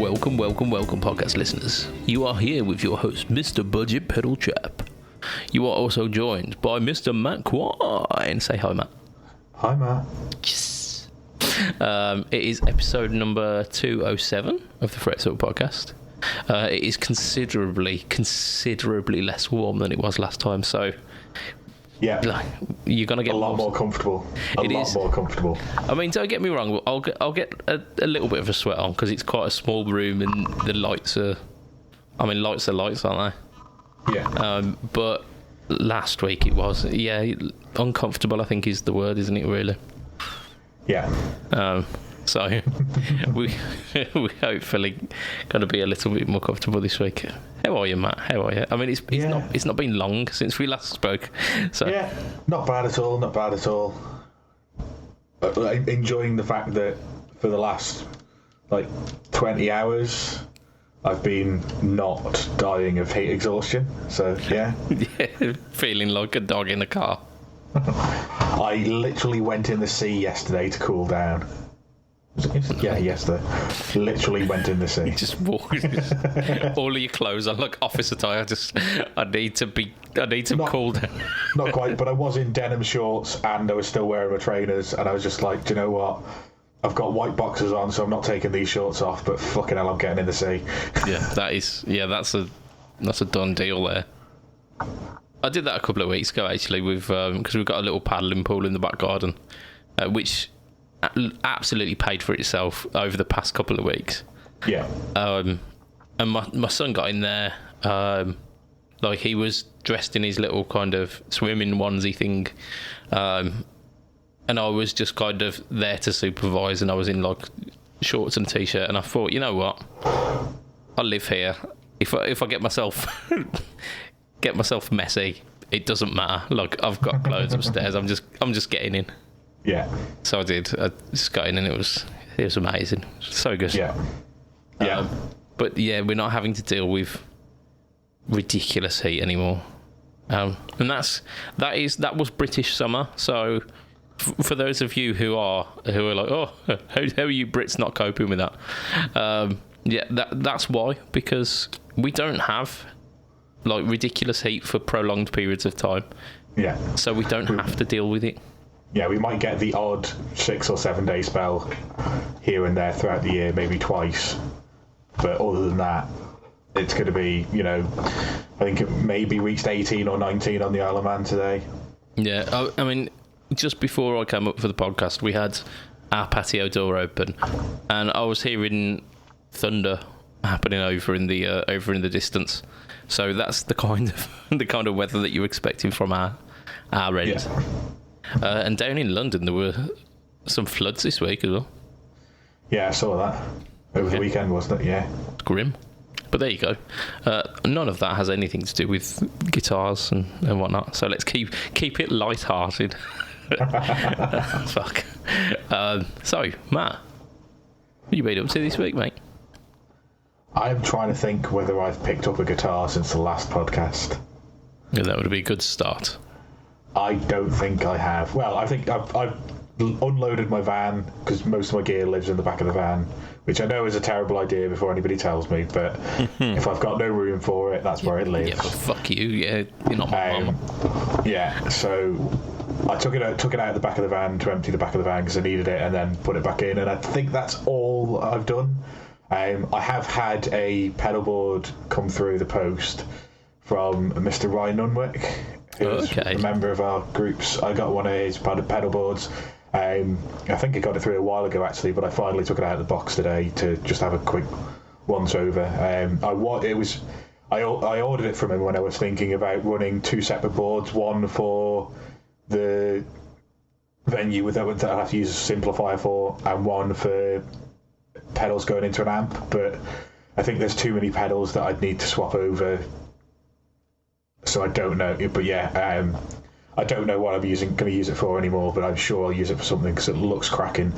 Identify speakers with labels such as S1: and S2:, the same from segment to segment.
S1: Welcome, podcast listeners. You are here with your host, Mr. BudgetPedalChap. You are also joined by Mr. Matt Quine. Say hi, Matt.
S2: Hi, Matt.
S1: Yes. It is episode number 207 of the Fret Talk podcast. It is considerably less warm than it was last time, so
S2: yeah,
S1: you're gonna get
S2: a lot more comfortable. A lot more comfortable.
S1: I mean, don't get me wrong. I'll get a little bit of a sweat on because it's quite a small room and the lights are. I mean, lights are lights, aren't
S2: they? Yeah.
S1: But last week it was uncomfortable. I think is the word, isn't it? Really.
S2: Yeah.
S1: So we hopefully going to be a little bit more comfortable this week. How are you, Matt? How are you? I mean, it's not been long since we last spoke. So
S2: yeah, not bad at all. Enjoying the fact that for the last 20 hours I've been not dying of heat exhaustion. So yeah,
S1: feeling like a dog in a car.
S2: I literally went in the sea yesterday to cool down. Yeah, yesterday. Literally went in the sea.
S1: You just walked. All of your clothes are like office attire. I need to cool down.
S2: Not quite, but I was in denim shorts and I was still wearing my trainers, and I was just like, do you know what? I've got white boxers on, so I'm not taking these shorts off. But fucking hell, I'm getting in the sea. That's a done deal there.
S1: I did that a couple of weeks ago actually, with because we've got a little paddling pool in the back garden, which absolutely paid for itself over the past couple of weeks.
S2: Yeah.
S1: And my son got in there, he was dressed in his little kind of swimming onesie thing, and I was just kind of there to supervise, and I was in shorts and t-shirt, and I thought, you know what, I live here. If I get myself messy, it doesn't matter. I've got clothes upstairs. I'm just getting in.
S2: Yeah.
S1: So I did. I just got in, and it was amazing. So good.
S2: Yeah. Yeah.
S1: But yeah, we're not having to deal with ridiculous heat anymore. And that was British summer. So for those of you who are like, oh, how are you Brits not coping with that? That's why, because we don't have ridiculous heat for prolonged periods of time.
S2: Yeah.
S1: So we don't have to deal with it.
S2: Yeah, we might get the odd 6 or 7 day spell here and there throughout the year, maybe twice. But other than that, it's going to be, I think it maybe reached 18 or 19 on the Isle of Man today.
S1: Yeah, I mean, just before I came up for the podcast, we had our patio door open, and I was hearing thunder happening over in the distance. So that's the kind of weather that you're expecting from our end. Yeah. And down in London, there were some floods this week as well.
S2: Yeah, I saw that. Over the weekend, wasn't it? Yeah.
S1: It's grim. But there you go. None of that has anything to do with guitars and whatnot. So let's keep it light-hearted. Fuck. So, Matt, what have you been up to this week, mate?
S2: I'm trying to think whether I've picked up a guitar since the last podcast.
S1: Yeah, that would be a good start.
S2: I don't think I have. Well, I think I've unloaded my van, because most of my gear lives in the back of the van, which I know is a terrible idea before anybody tells me, but if I've got no room for it, that's where it lives.
S1: Yeah, but fuck you. Yeah, you're not my mum.
S2: Yeah, so I took it out of the back of the van to empty the back of the van because I needed it, and then put it back in, and I think that's all I've done. I have had a pedal board come through the post from Mr. Ryan Nunwick, who's a member of our groups. I got one of his pedal boards. I think I got it through a while ago actually, but I finally took it out of the box today to just have a quick once over. I ordered it from him when I was thinking about running 2 separate boards, one for the venue that I have to use a simplifier for, and one for pedals going into an amp. But I think there's too many pedals that I'd need to swap over, so I don't know. But yeah, I don't know what I'm going to use it for anymore, but I'm sure I'll use it for something because it looks cracking.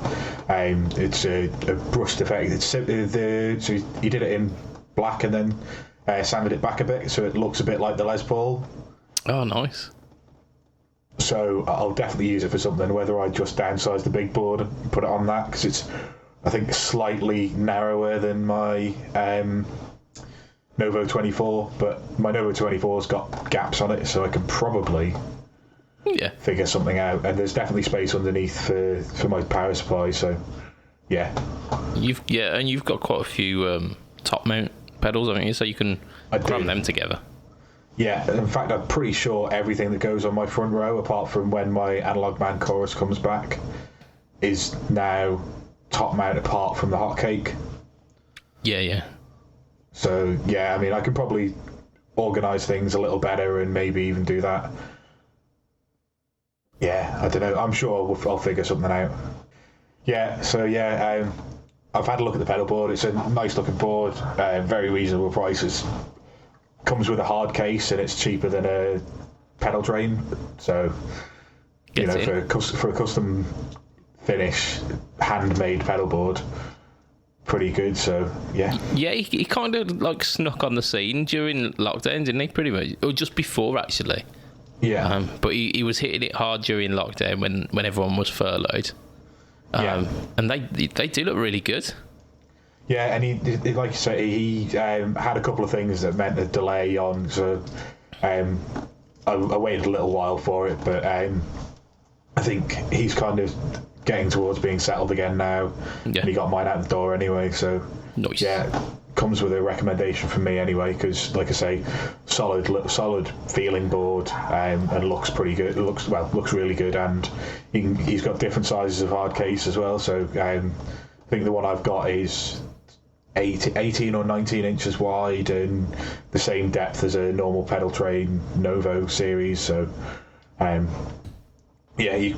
S2: It's a brushed effect. So he did it in black and then sanded it back a bit, so it looks a bit like the Les Paul.
S1: Oh, nice.
S2: So I'll definitely use it for something, whether I just downsize the big board and put it on that, because it's I think slightly narrower than my Novo 24, but my Novo 24's got gaps on it, so I can probably figure something out. And there's definitely space underneath for my power supply, so yeah.
S1: And you've got quite a few top mount pedals, haven't you? So you can cram them together.
S2: Yeah, in fact, I'm pretty sure everything that goes on my front row, apart from when my Analog Man chorus comes back, is now top mount apart from the hotcake.
S1: Yeah.
S2: So, yeah, I mean, I could probably organise things a little better and maybe even do that. Yeah, I don't know. I'm sure I'll figure something out. Yeah, so, yeah, I've had a look at the pedal board. It's a nice-looking board, very reasonable prices. Comes with a hard case, and it's cheaper than a pedal train. So, you know, for a custom finish, handmade pedal board, pretty good. So, yeah.
S1: Yeah, he kind of like snuck on the scene during lockdown, didn't he? Pretty much, or just before actually.
S2: Yeah.
S1: But he was hitting it hard during lockdown when everyone was furloughed. And they do look really good.
S2: Yeah, and he like you say, he had a couple of things that meant a delay on. So I waited a little while for it, but I think he's kind of getting towards being settled again now. Yeah. And he got mine out the door anyway. So
S1: nice.
S2: Yeah, comes with a recommendation from me anyway, because like I say, solid feeling board, and looks pretty good. Looks really good, and he's got different sizes of hard case as well. So I think the one I've got is 18 or 19 inches wide and the same depth as a normal pedal train Novo series. So yeah, you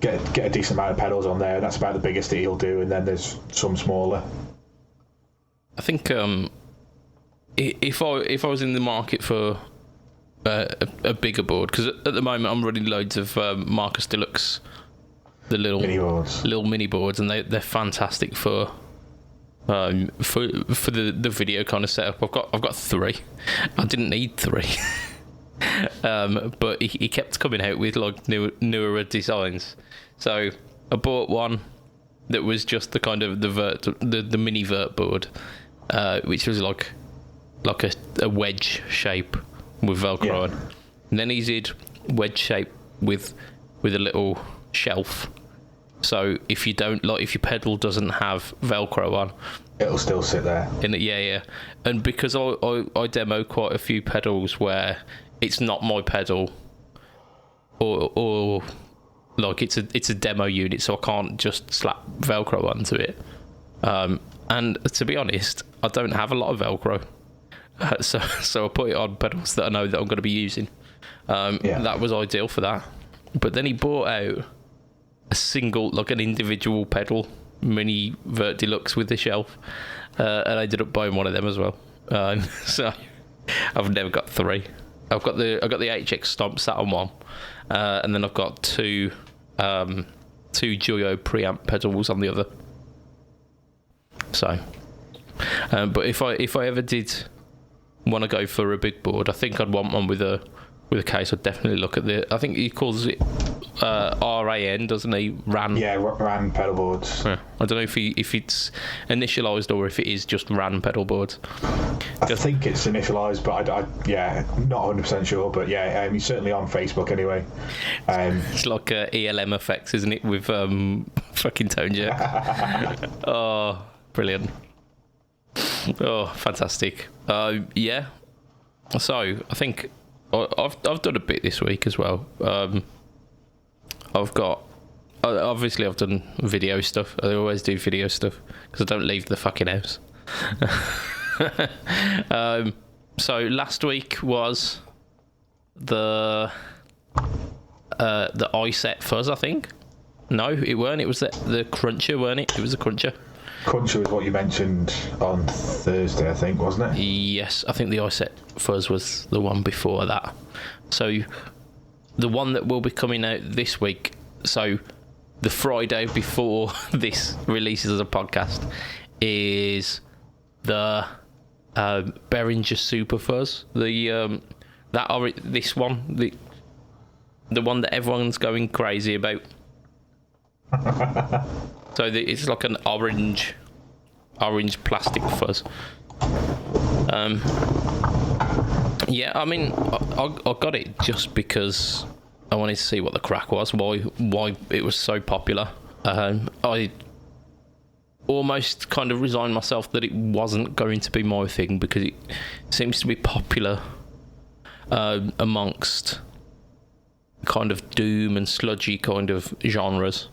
S2: get a decent amount of pedals on there. That's about the biggest that he'll do, and then there's some smaller.
S1: I think if I was in the market for a bigger board, because at the moment I'm running loads of Marcus Deluxe, the little mini boards, and they're fantastic for the video kind of setup. I've got 3. I didn't need 3. But he kept coming out with like newer designs. So I bought one that was just the kind of the mini vert board, which was like a wedge shape with Velcro on. And then he did wedge shape with a little shelf. So if your pedal doesn't have Velcro on,
S2: it'll still sit there.
S1: Yeah. And because I demo quite a few pedals where it's not my pedal, or like it's a demo unit, so I can't just slap Velcro onto it. And to be honest, I don't have a lot of Velcro, so I put it on pedals that I know that I'm going to be using. That was ideal for that. But then he bought out a single, like an individual pedal mini Vert Deluxe with the shelf, and I ended up buying one of them as well. So I've never got 3. I've got the HX Stomp sat on one, and then I've got two Joyo preamp pedals on the other. So, but if I ever did want to go for a big board, I think I'd want one with a case. I'd definitely look at I think he calls it RAN, doesn't he? RAN.
S2: Yeah, RAN pedal boards.
S1: Yeah. I don't know if it's initialised or if it is just RAN pedal boards.
S2: I think it's initialised, but I not 100% sure. But yeah, he's certainly on Facebook anyway.
S1: It's like ELM effects, isn't it? With fucking Tone Jerk. Oh, brilliant. Oh, fantastic. Yeah. So I think I've done a bit this week as well. I've done video stuff. I always do video stuff because I don't leave the fucking house. So last week was the iSet Fuzz, I think. No, it weren't. It was the Cruncher, weren't it? It was the Cruncher.
S2: Cruncher was what you mentioned on Thursday, I think, wasn't it?
S1: Yes, I think the iSet Fuzz was the one before that. So the one that will be coming out this week, so the Friday before this releases as a podcast, is the Behringer Super Fuzz. The one that everyone's going crazy about. So it's like an orange plastic fuzz. Yeah, I mean, I got it just because I wanted to see what the crack was, why it was so popular. I almost kind of resigned myself that it wasn't going to be my thing because it seems to be popular amongst kind of doom and sludgy kind of genres.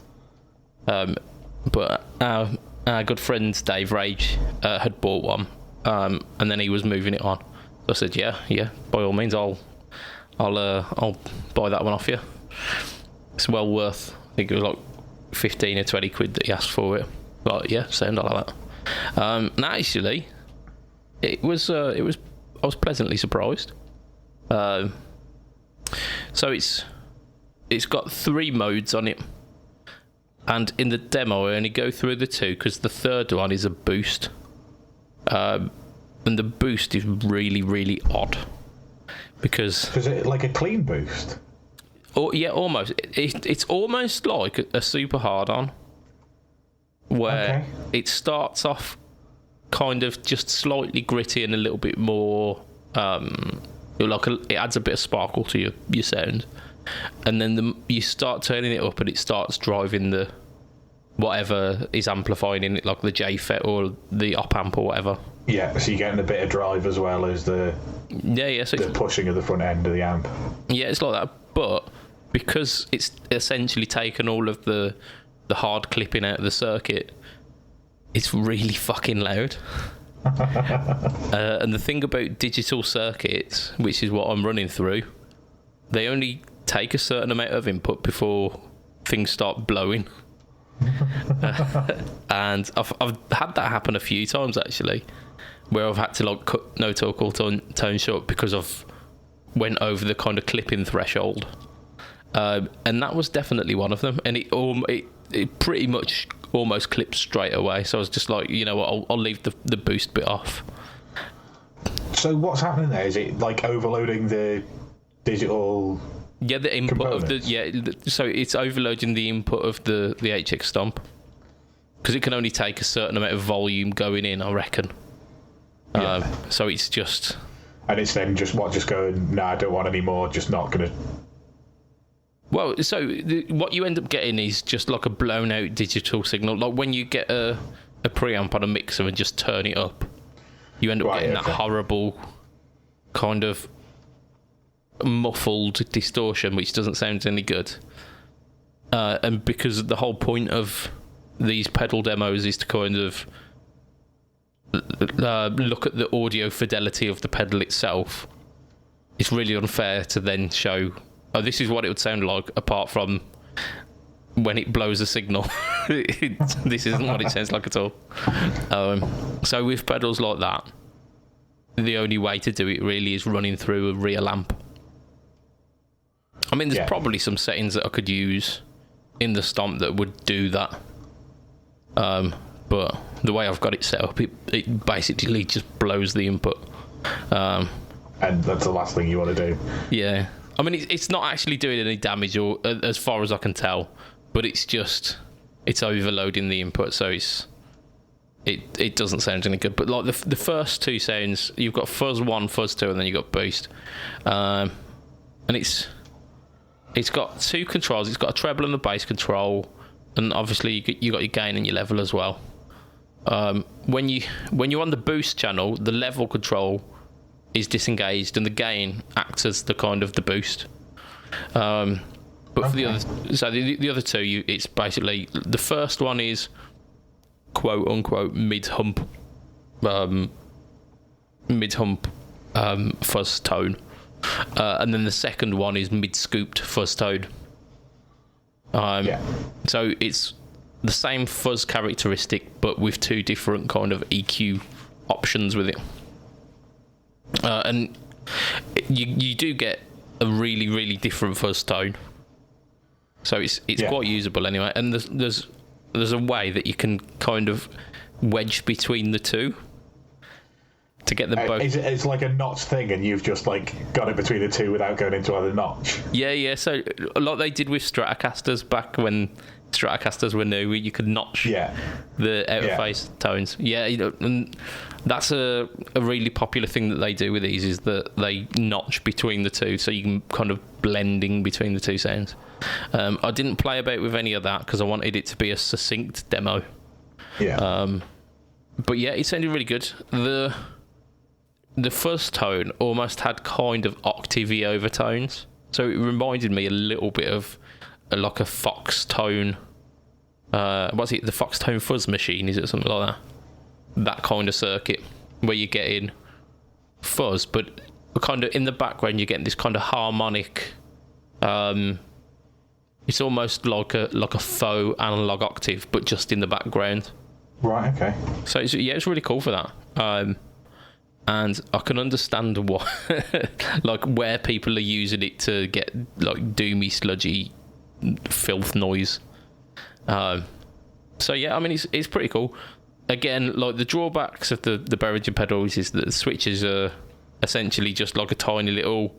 S1: But our good friend Dave Rage had bought one, and then he was moving it on. So I said, yeah, by all means, I'll buy that one off you. It's well worth. I think it was like 15 or 20 quid that he asked for it. Like, yeah, sound like that. And actually, I was pleasantly surprised. So it's got 3 modes on it, and in the demo I only go through the 2 because the third one is a boost, and the boost is really, really odd because
S2: is it like a clean boost?
S1: Oh yeah, almost. It's almost like a super hard on, where it starts off kind of just slightly gritty and a little bit more. It adds a bit of sparkle to your sound, and then you start turning it up and it starts driving the whatever is amplifying in it, like the JFET or the op amp or whatever.
S2: Yeah, so you're getting a bit of drive as well as the
S1: so
S2: the pushing of the front end of the amp. Yeah,
S1: it's like that, but because it's essentially taken all of the hard clipping out of the circuit, it's really fucking loud. And the thing about digital circuits, which is what I'm running through, they only take a certain amount of input before things start blowing. And I've had that happen a few times actually, where I've had to like cut no talk or tone short because I've went over the kind of clipping threshold, and that was definitely one of them. And it pretty much almost clipped straight away. So I was just like, you know what, I'll leave the boost bit off.
S2: So what's happening there? Is it like overloading the digital?
S1: Yeah, the input components? So it's overloading the input of the HX Stomp because it can only take a certain amount of volume going in, I reckon. So it's just,
S2: and it's then just going, no, I don't want any more, just not gonna.
S1: Well, so what you end up getting is just like a blown out digital signal, like when you get a preamp on a mixer and just turn it up, you end up getting that horrible kind of muffled distortion, which doesn't sound any good. And because the whole point of these pedal demos is to kind of look at the audio fidelity of the pedal itself, it's really unfair to then show, oh, this is what it would sound like apart from when it blows a signal. This isn't what it sounds like at all. So with pedals like that, the only way to do it really is running through a real amp. I mean, there's probably some settings that I could use in the Stomp that would do that. But the way I've got it set up, it basically just blows the input.
S2: And that's the last thing you want to do. Yeah.
S1: I mean, it's not actually doing any damage, or as far as I can tell, but it's overloading the input, so it doesn't sound any good. But like the first 2 sounds, you've got fuzz 1, fuzz 2, and then you've got boost. And it's got 2 controls. It's got a treble and a bass control, and obviously you got your gain and your level as well. When you're on the boost channel, the level control is disengaged, and the gain acts as the kind of the boost. But for the other 2, it's basically, the first one is quote unquote mid hump fuzz tone, and then the second one is mid scooped fuzz tone. So it's the same fuzz characteristic, but with 2 different kind of EQ options with it. And you do get a really, really different fuzz tone. So it's quite usable anyway. And there's a way that you can kind of wedge between the 2 to get them both.
S2: It's like a notch thing, and you've just like got it between the 2 without going into either notch.
S1: Yeah. So a lot they did with Stratocasters back when Stratocasters were new, where you could notch
S2: Yeah.
S1: the outer face tones. Yeah, and that's a really popular thing that they do with these, is that they notch between the two, so you can kind of blending between the two sounds. I didn't play about with any of that because I wanted it to be a succinct demo.
S2: Yeah.
S1: But yeah, it sounded really good. The fuzz tone almost had kind of octavey overtones, so it reminded me a little bit of like a Fox tone. What's it? The Fox tone fuzz machine? Is it something like that? That kind of circuit where you're getting fuzz, but kind of in the background you're getting this kind of harmonic. It's almost like a faux analog octave, but just in the background.
S2: Right. Okay.
S1: So it's really cool for that. And I can understand what, like, where people are using it to get like doomy, sludgy filth noise. So yeah, I mean, it's pretty cool. Again, like, the drawbacks of the Behringer pedals is that the switches are essentially just like a tiny little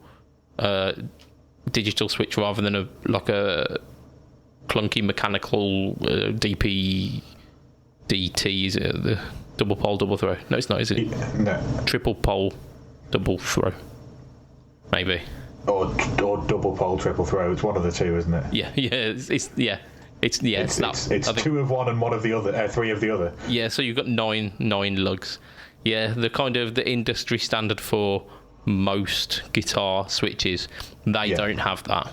S1: digital switch rather than a clunky mechanical DP DT. Is it the double pole double throw? No, it's not, is it?
S2: No.
S1: Triple pole double throw, maybe.
S2: Or double pole triple throw. It's one of the two, isn't it?
S1: Yeah, it's that.
S2: Two of one and one of the other. Three of the other.
S1: Yeah, so you've got nine lugs. Yeah, the kind of the industry standard for most guitar switches. They don't have that.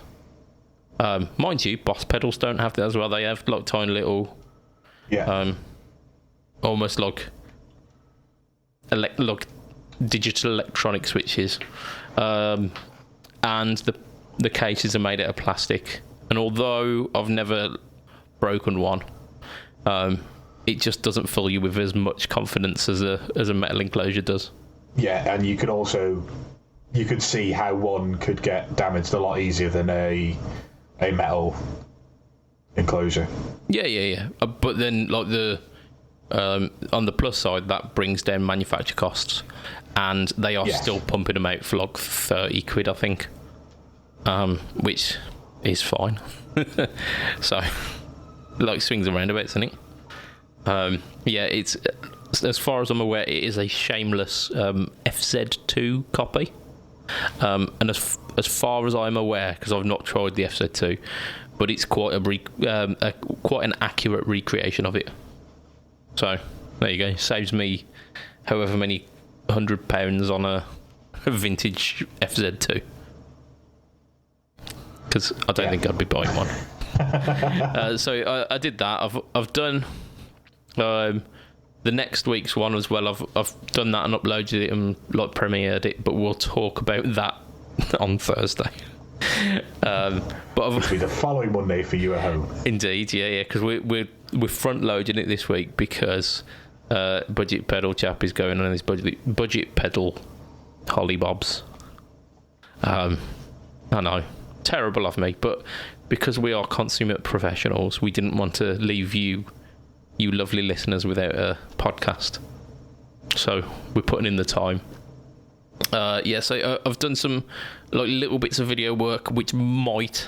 S1: Mind you, Boss pedals don't have that as well. They have like tiny little.
S2: Yeah.
S1: Almost like digital electronic switches, and the cases are made out of plastic. And although I've never broken one, it just doesn't fill you with as much confidence as a metal enclosure does.
S2: Yeah, and you could see how one could get damaged a lot easier than a metal enclosure.
S1: Yeah. But then, like, the on the plus side, that brings down manufacture costs, and they are still pumping them out for like 30 quid, I think, which is fine. So, like, swings and roundabouts, I think. Yeah, it's, as far as I'm aware, it is a shameless FZ2 copy, and as far as I'm aware, because I've not tried the FZ2, but it's quite quite an accurate recreation of it. So there you go. Saves me however many £100 on a vintage FZ2, because I don't think I'd be buying one. So I did that. I've done the next week's one as well. I've done that and uploaded it and like premiered it, but we'll talk about that on Thursday. But
S2: it'll be the following Monday for you at home.
S1: Indeed, yeah, because we're front loading it this week because BudgetPedalChap is going on his budget pedal hollybobs. I know, terrible of me, but because we are consummate professionals, we didn't want to leave you lovely listeners without a podcast, so we're putting in the time. So I've done some like little bits of video work, which might,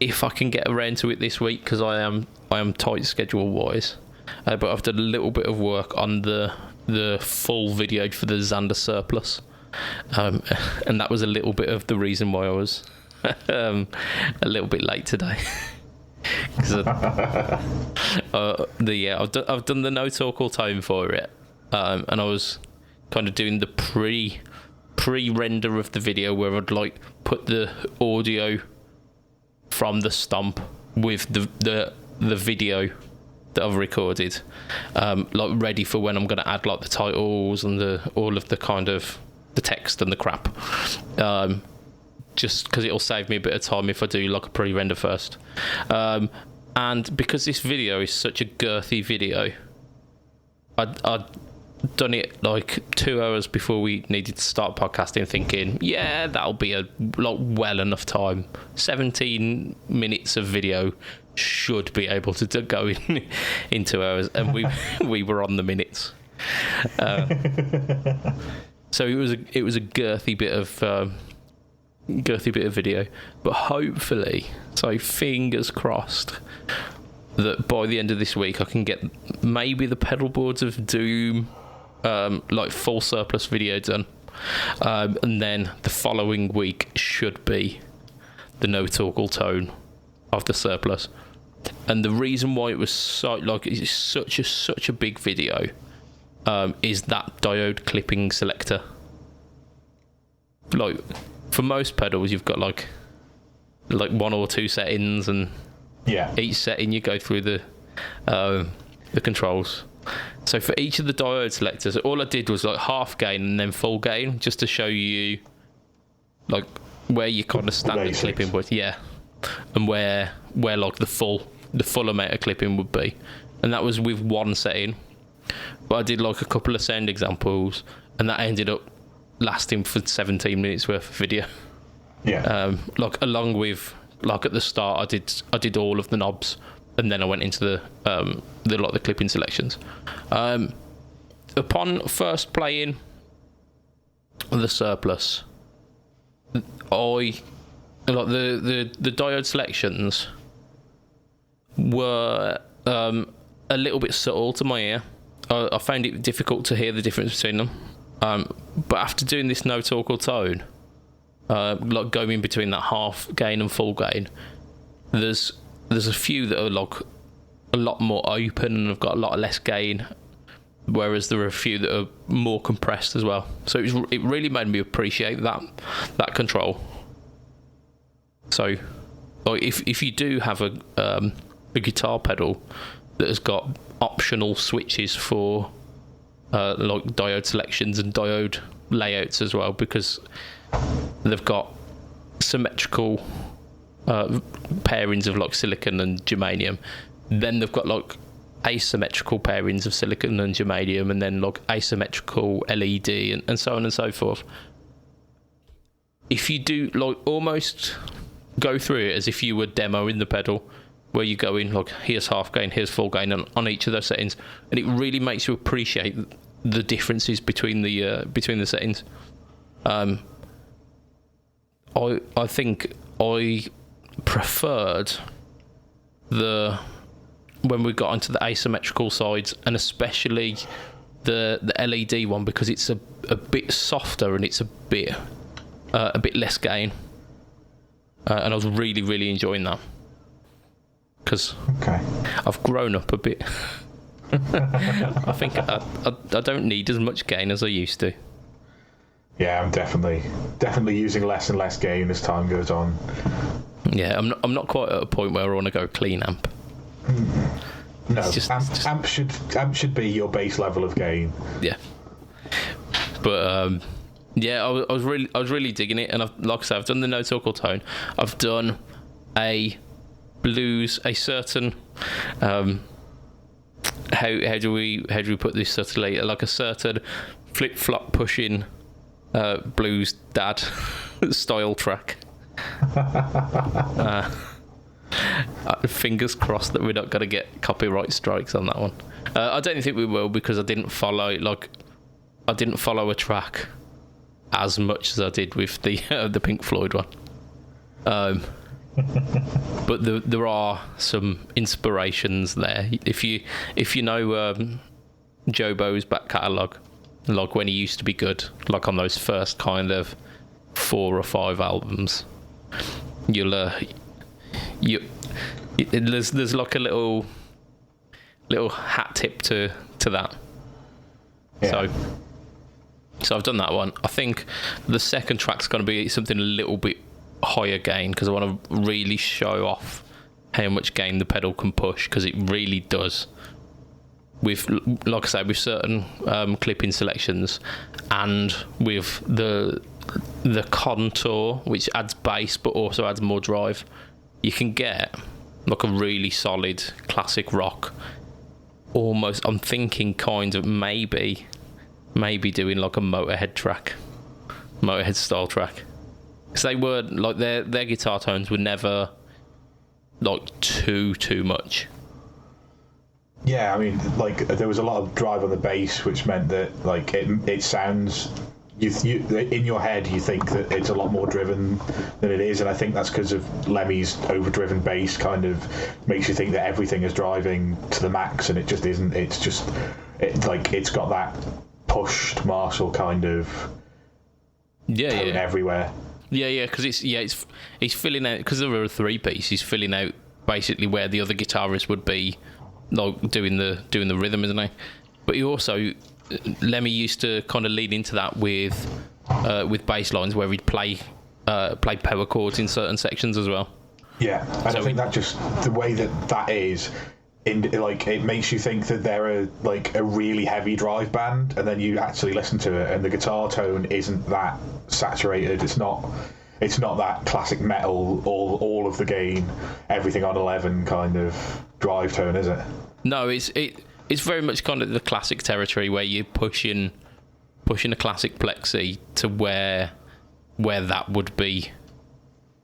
S1: if I can get around to it this week, because I am tight schedule wise. But I've done a little bit of work on the full video for the Xander Surplus, and that was a little bit of the reason why I was a little bit late today. I've done the no talk all time for it, and I was kind of doing the pre-render of the video where I'd like put the audio from the stomp with the video that I've recorded, like ready for when I'm going to add like the titles and all of the kind of the text and the crap, just because it'll save me a bit of time if I do like a pre-render first. And because this video is such a girthy video, I'd done it like 2 hours before we needed to start podcasting, thinking, yeah, that'll be a like well enough time. 17 minutes of video should be able to go in 2 hours, and we were on the minutes. So it was a girthy bit of video, but hopefully, so fingers crossed, that by the end of this week I can get maybe the pedal boards of Doom, like full surplus video done, and then the following week should be the no toggle tone of the surplus. And the reason why it was so it's such a big video is that diode clipping selector. Like for most pedals, you've got like one or two settings, and each setting you go through the controls. So for each of the diode selectors, all I did was like half gain and then full gain, just to show you like where you kind of stand the clipping would, and where like the full amount of clipping would be, and that was with one setting. But I did like a couple of sound examples, and that ended up lasting for 17 minutes worth of video. Like along with like at the start I did all of the knobs, and then I went into the clipping selections. Upon first playing the surplus, I like the diode selections were a little bit subtle to my ear. I found it difficult to hear the difference between them. But after doing this no toggle tone, like going between that half gain and full gain, there's a few that are like a lot more open and have got a lot less gain, whereas there are a few that are more compressed as well. So it really made me appreciate that control. So, like if you do have a guitar pedal that has got optional switches for like diode selections and diode layouts as well, because they've got symmetrical pairings of like silicon and germanium, then they've got like asymmetrical pairings of silicon and germanium, and then like asymmetrical LED and so on and so forth. If you do like almost go through it as if you were demoing the pedal, where you go in like here's half gain, here's full gain on each of those settings, and it really makes you appreciate the differences between the settings. I think I preferred when we got onto the asymmetrical sides, and especially the LED one, because it's a bit softer and it's a bit less gain, and I was really enjoying that, because I've grown up a bit. I think I don't need as much gain as I used to.
S2: Yeah, I'm definitely using less and less gain as time goes on.
S1: Yeah, I'm not quite at a point where I want to go clean amp.
S2: No, amp should be your base level of gain.
S1: Yeah, but yeah, I was really digging it, and like I said, I've done the no toggle tone. I've done a certain how do we put this subtly, like a certain flip flop pushing blues dad style track. Fingers crossed that we're not going to get copyright strikes on that one. I don't think we will, because I didn't follow a track as much as I did with the Pink Floyd one. But there are some inspirations there. If you know Jobo's back catalogue, like when he used to be good, like on those first kind of 4 or 5 albums, there's like a little hat tip to that. Yeah. So I've done that one. I think the second track's going to be something a little bit higher gain, because I want to really show off how much gain the pedal can push, because it really does. With, like I say, with certain clipping selections, and with the contour, which adds bass but also adds more drive, you can get like a really solid classic rock. Almost, I'm thinking kind of maybe doing like a Motorhead style track. Because they were like their guitar tones were never like too much. Yeah,
S2: I mean, like there was a lot of drive on the bass, which meant that like it sounds you in your head you think that it's a lot more driven than it is, and I think that's because of Lemmy's overdriven bass kind of makes you think that everything is driving to the max, and it just isn't. It's just it's got that pushed Marshall kind of tone everywhere.
S1: Yeah, because he's filling out, because they're a 3-piece. He's filling out basically where the other guitarist would be, like doing the rhythm, isn't he? But he also, Lemmy used to kind of lead into that with bass lines where he'd play power chords in certain sections as well.
S2: Yeah, and so I think that just the way that is. It makes you think that they're a really heavy drive band, and then you actually listen to it, and the guitar tone isn't that saturated. It's not that classic metal, all of the gain, everything on 11 kind of drive tone, is it?
S1: No, it's very much kind of the classic territory where you're pushing a classic plexi to where that would be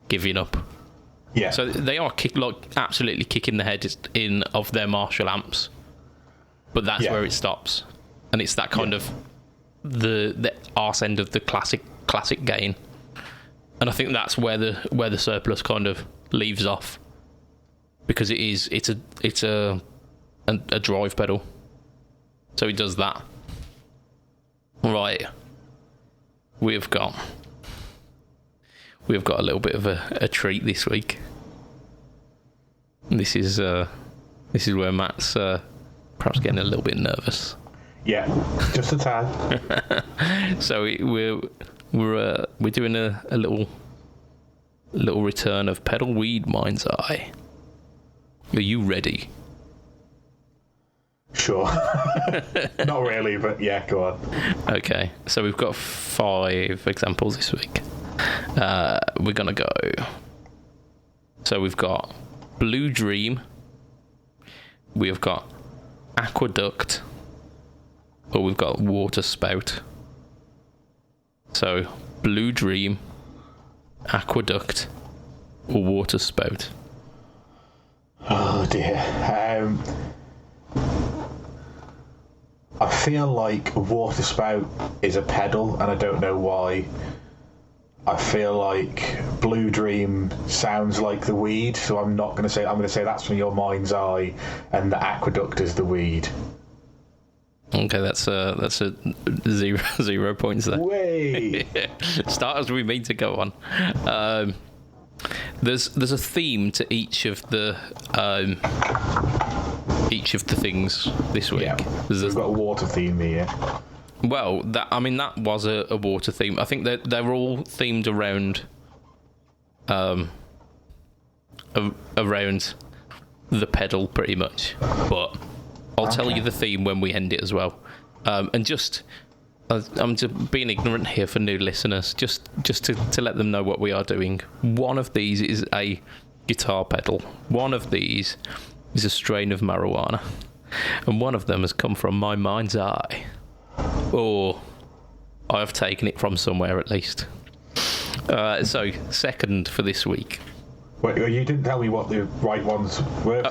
S1: giving up.
S2: Yeah.
S1: So they are absolutely kicking the head in of their Marshall amps, but that's where it stops, and it's that kind of the arse end of the classic gain, and I think that's where the surplus kind of leaves off, because it's a drive pedal, so it does that. Right, we've got a little bit of a treat this week. This is where Matt's perhaps getting a little bit nervous.
S2: Yeah, just a tad.
S1: So we're doing a little return of Pedal Weed Mind's Eye. Are you ready?
S2: Sure. Not really, but yeah, go on.
S1: Okay, so we've got 5 examples this week. We're gonna go. So we've got Blue Dream, we've got Aqueduct, or we've got Water Spout. So Blue Dream, Aqueduct, or Water Spout.
S2: Oh dear. I feel like Water Spout is a pedal, and I don't know why. I feel like Blue Dream sounds like the weed, so I'm going to say that's from your mind's eye, and the Aqueduct is the weed.
S1: Okay, that's a 0 points there.
S2: Way.
S1: Start as we mean to go on. There's a theme to each of the things this week.
S2: Yeah, we've got a water theme here.
S1: Well, that was a water theme. I think they're all themed around around the pedal pretty much. But I'll tell you the theme when we end it as well. And just I'm just being ignorant here for new listeners, just to let them know what we are doing. One of these is a guitar pedal. One of these is a strain of marijuana, and one of them has come from my mind's eye. Or I've taken it from somewhere at least. So, second for this week.
S2: Wait, you didn't tell me what the right ones were.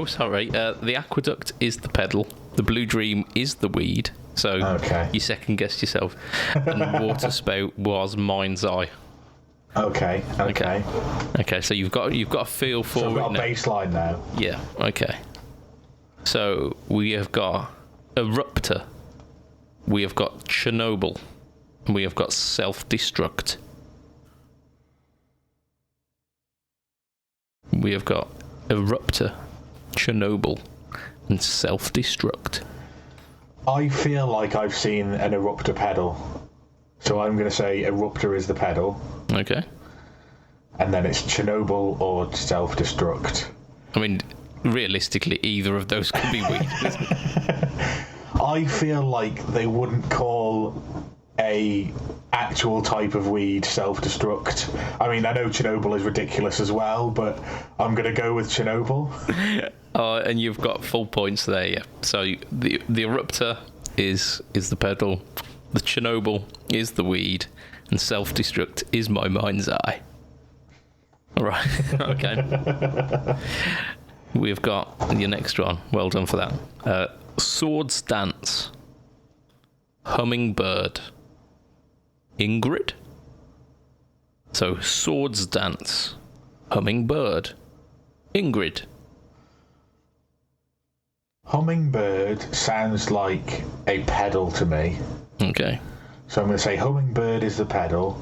S1: Sorry. The Aqueduct is the pedal. The Blue Dream is the weed. So you second guessed yourself. And Water Spout was Mind's Eye.
S2: Okay.
S1: So you've got a feel for it.
S2: So I've got a baseline now.
S1: Yeah. Okay. So we have got Eruptor. We have got Chernobyl, and we have got Self-Destruct. We have got Eruptor, Chernobyl, and Self-Destruct.
S2: I feel like I've seen an Eruptor pedal, so I'm going to say Eruptor is the pedal.
S1: Okay.
S2: And then it's Chernobyl or Self-Destruct.
S1: I mean, realistically, either of those could be weed.
S2: I feel like they wouldn't call a actual type of weed Self-Destruct. I mean, I know Chernobyl is ridiculous as well, but I'm going to go with Chernobyl.
S1: And you've got full points there, yeah. So the Eruptor is the pedal, the Chernobyl is the weed, and Self-Destruct is my mind's eye. All right, okay. We've got your next one. Well done for that. Swords Dance, Hummingbird, Ingrid. So swords dance, hummingbird, Ingrid.
S2: Hummingbird sounds like a pedal to me.
S1: Okay.
S2: So I'm going to say hummingbird is the pedal,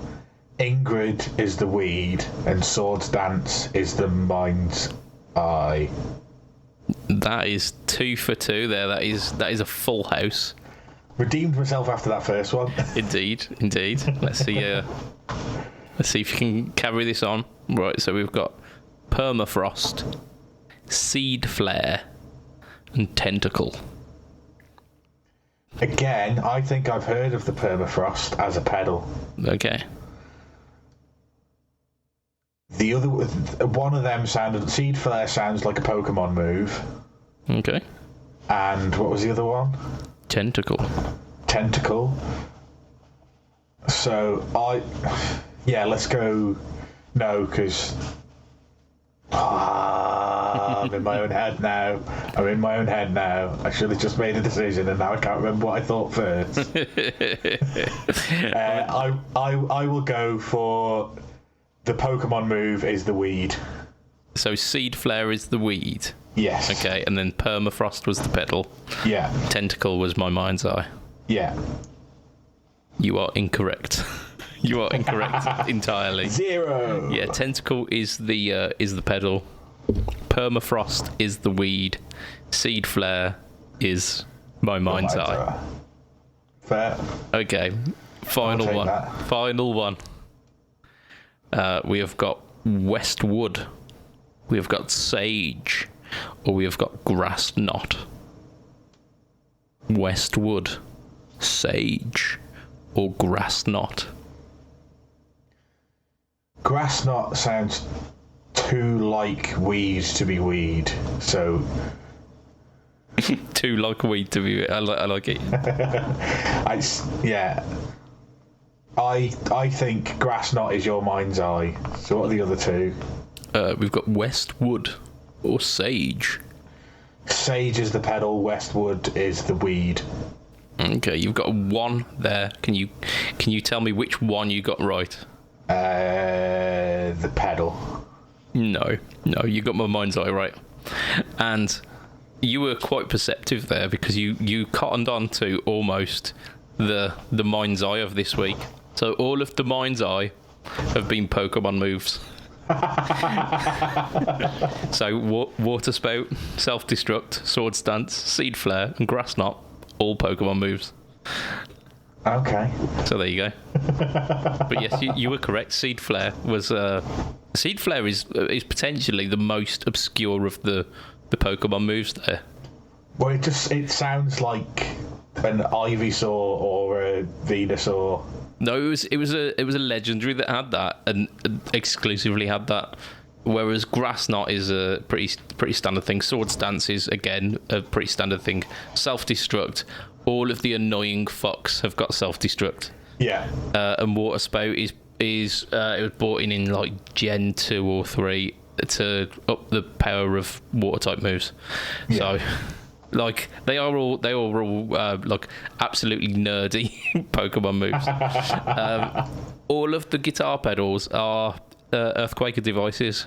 S2: Ingrid is the weed, and swords dance is the mind's eye.
S1: That is 2 for 2 there. That is a full house.
S2: Redeemed myself after that first one.
S1: Indeed. Let's see if you can carry this on. Right, so we've got permafrost, seed flare, and tentacle.
S2: Again, I think I've heard of the permafrost as a pedal.
S1: Okay.
S2: The other one of them seed flare sounds like a Pokemon move.
S1: Okay.
S2: And what was the other one?
S1: Tentacle.
S2: So let's go. No, because I'm in my own head now. I should have just made a decision, and now I can't remember what I thought first. I will go for the Pokemon move is the weed.
S1: So seed flare is the weed.
S2: Yes.
S1: Okay, and then permafrost was the pedal.
S2: Yeah.
S1: Tentacle was my mind's eye.
S2: Yeah.
S1: You are incorrect. You are incorrect entirely.
S2: 0.
S1: Yeah, tentacle is the pedal. Permafrost is the weed. Seed flare is my mind's eye.
S2: Fair.
S1: Okay, final one.
S2: That.
S1: Final one. We have got Westwood. We have got Sage. Or we have got Grass Knot. Westwood, Sage, or Grass Knot.
S2: Grass knot sounds too like weed to be weed, so...
S1: Too like weed to be... I like it.
S2: I think grass knot is your mind's eye. So what are the other two?
S1: We've got Westwood or Sage.
S2: Sage is the pedal, Westwood is the weed.
S1: Okay, you've got a 1 there. Can you tell me which one you got right?
S2: The pedal.
S1: No, you got my mind's eye right. And you were quite perceptive there because you cottoned on to almost the mind's eye of this week. So all of the mind's eye have been Pokemon moves. So water spout, self-destruct, sword stance, seed flare, and grass knot, all Pokemon moves.
S2: Okay.
S1: So there you go. But yes, you were correct. Seed flare was seed flare is potentially the most obscure of the Pokemon moves there.
S2: Well, it sounds like an Ivysaur or a Venusaur.
S1: No, it was a legendary that had that and exclusively had that. Whereas grass knot is a pretty standard thing. Sword stance is again a pretty standard thing. Self destruct. All of the annoying fucks have got self destruct.
S2: Yeah.
S1: And water spout is it was brought in like Gen 2 or 3 to up the power of water type moves. Yeah. So. Like they are all like absolutely nerdy Pokemon moves. All of the guitar pedals are Earthquaker devices.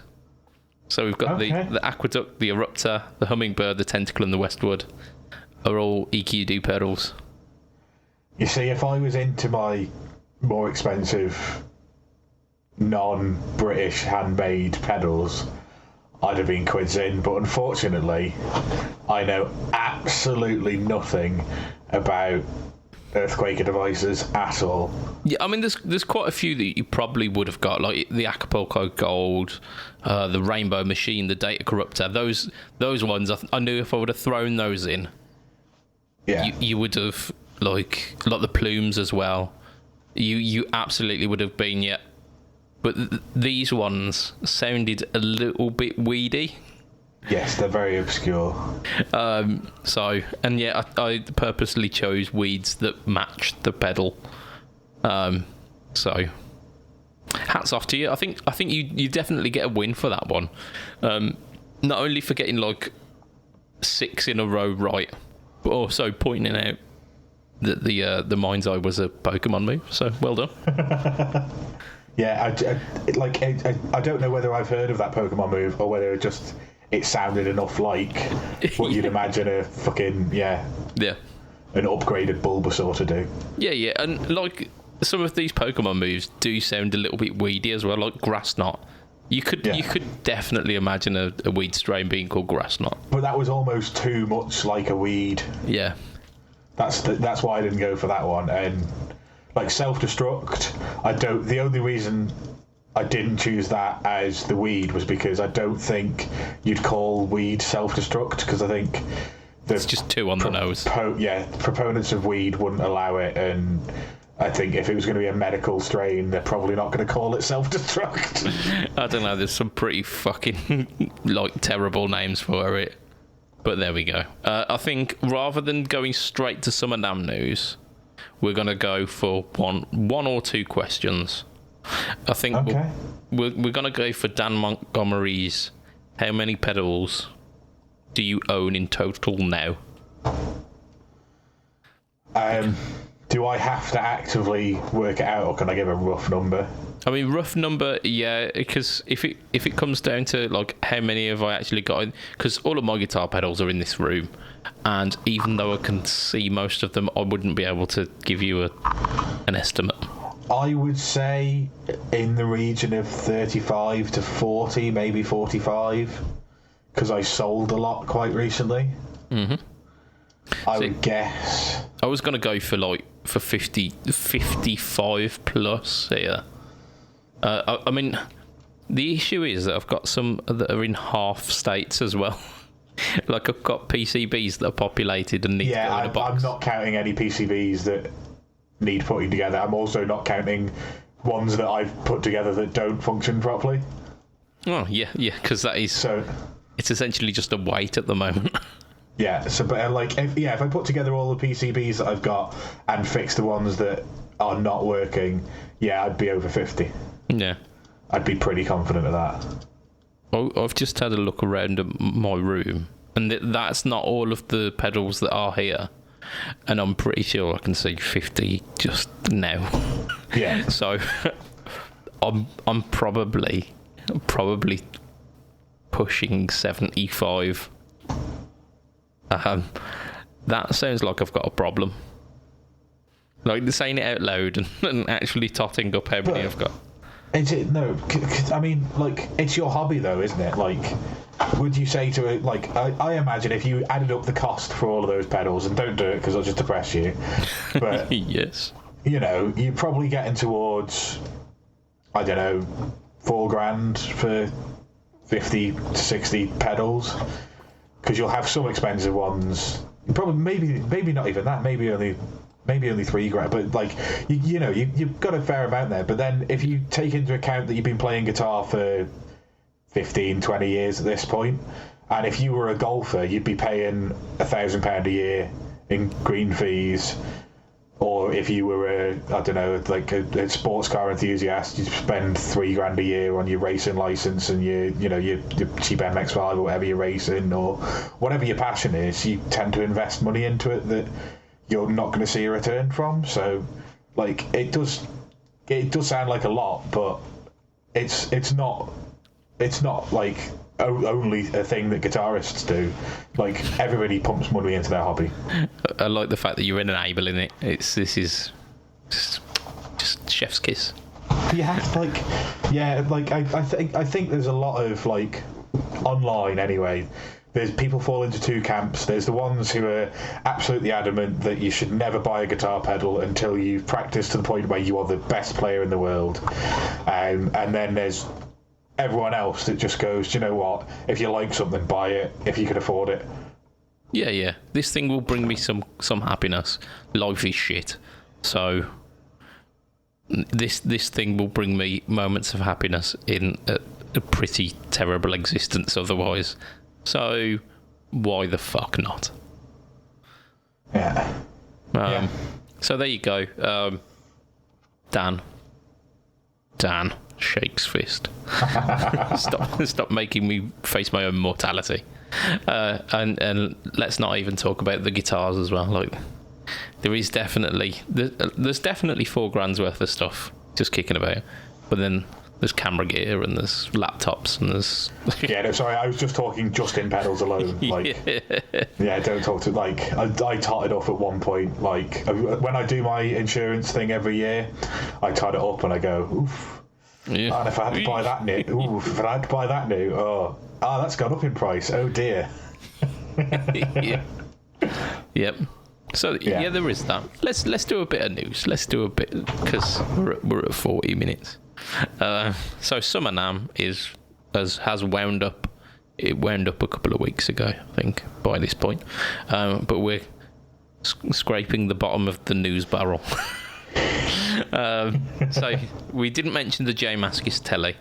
S1: So we've got the Aqueduct, the Eruptor, the Hummingbird, the Tentacle, and the Westwood are all EQD pedals.
S2: You see, if I was into my more expensive non-British handmade pedals, I'd have been quids in, but unfortunately, I know absolutely nothing about Earthquaker devices at all.
S1: Yeah, I mean, there's quite a few that you probably would have got, like the Acapulco Gold, the Rainbow Machine, the Data Corruptor. Those ones, I knew if I would have thrown those in,
S2: yeah,
S1: you would have like the plumes as well. You absolutely would have been, yeah. But these ones sounded a little bit weedy.
S2: Yes, they're very obscure.
S1: I purposely chose weeds that matched the pedal. So, hats off to you. I think you definitely get a win for that one. Not only for getting like 6 in a row right, but also pointing out that the mind's eye was a Pokemon move. So well done.
S2: Yeah, I don't know whether I've heard of that Pokemon move or whether it sounded enough like what you'd imagine a fucking an upgraded Bulbasaur to do.
S1: Yeah, and like some of these Pokemon moves do sound a little bit weedy as well, like Grass Knot. You could definitely imagine a weed strain being called Grass Knot.
S2: But that was almost too much like a weed.
S1: Yeah.
S2: That's why I didn't go for that one. And like self-destruct, the only reason I didn't choose that as the weed was because I don't think you'd call weed self-destruct, because I think
S1: it's just too on the nose.
S2: Proponents of weed wouldn't allow it, and I think if it was going to be a medical strain, they're probably not going to call it self-destruct.
S1: I don't know, there's some pretty fucking like terrible names for it, but there we go. I think rather than going straight to Summer Dam news, we're going to go for one or two questions. I think we're going to go for Dan Montgomery's how many pedals do you own in total now?
S2: Do I have to actively work it out, or can I give a rough number?
S1: I mean, rough number, yeah, because if it comes down to like how many have I actually got, because all of my guitar pedals are in this room, and even though I can see most of them, I wouldn't be able to give you an estimate.
S2: I would say in the region of 35 to 40, maybe 45, because I sold a lot quite recently. Mm-hmm. I would guess.
S1: I was going to go for 55 plus here. I mean, the issue is that I've got some that are in half states as well. Like I've got PCBs that are populated and need to go in a box.
S2: I'm not counting any PCBs that need putting together. I'm also not counting ones that I've put together that don't function properly.
S1: Oh, yeah, because that is... So, it's essentially just a weight at the moment.
S2: Yeah, so but if I put together all the PCBs that I've got and fix the ones that are not working, I'd be over 50.
S1: Yeah.
S2: I'd be pretty confident of that.
S1: I've just had a look around my room, and that's not all of the pedals that are here. And I'm pretty sure I can see 50 just now.
S2: Yeah.
S1: So I'm probably pushing 75. That sounds like I've got a problem. Like saying it out loud and actually totting up how many I've got.
S2: No, I mean, like, it's your hobby though, isn't it? Like, would you say to it, like, I imagine if you added up the cost for all of those pedals, and don't do it because I'll just depress you, but
S1: yes,
S2: you know, you're probably getting towards, I don't know, $4,000 for 50 to 60 pedals, because you'll have some expensive ones, probably maybe not even that, maybe only $3,000, but like you know you've got a fair amount there. But then if you take into account that you've been playing guitar for 15-20 years at this point, and if you were a golfer, you'd be paying £1,000 a year in green fees, or if you were a sports car enthusiast, you'd spend $3,000 a year on your racing license and your cheap MX-5 or whatever you're racing, or whatever your passion is. You tend to invest money into it that you're not going to see a return from. So, like, it does sound like a lot, but it's not like only a thing that guitarists do. Like, everybody pumps money into their hobby.
S1: I like the fact that you're enabling it. This is just chef's kiss.
S2: I think there's a lot of, like, online anyway. There's people fall into two camps. There's the ones who are absolutely adamant that you should never buy a guitar pedal until you've practiced to the point where you are the best player in the world. And then there's everyone else that just goes, you know what, if you like something, buy it, if you can afford it.
S1: Yeah. This thing will bring me some happiness. Life is shit. So this thing will bring me moments of happiness in a pretty terrible existence otherwise. So, why the fuck not?
S2: Yeah.
S1: So there you go. Dan shakes fist. Stop making me face my own mortality. And let's not even talk about the guitars as well. Like, there is definitely there's definitely $4,000 worth of stuff just kicking about, but then there's camera gear and there's laptops and there's
S2: yeah. No, sorry, I was just talking just in pedals alone. Like, yeah, don't talk to like I totted off at one point. Like when I do my insurance thing every year, I tot it up and I go, oof. Yeah. And if I had to buy that new, that's gone up in price. Oh dear.
S1: Yeah. Yep. So yeah, there is that. Let's do a bit of news. Let's do a bit because we're at 40 minutes. So Summer NAMM has wound up. It wound up a couple of weeks ago, I think, by this point. But we're scraping the bottom of the news barrel. So we didn't mention the J Mascis telly.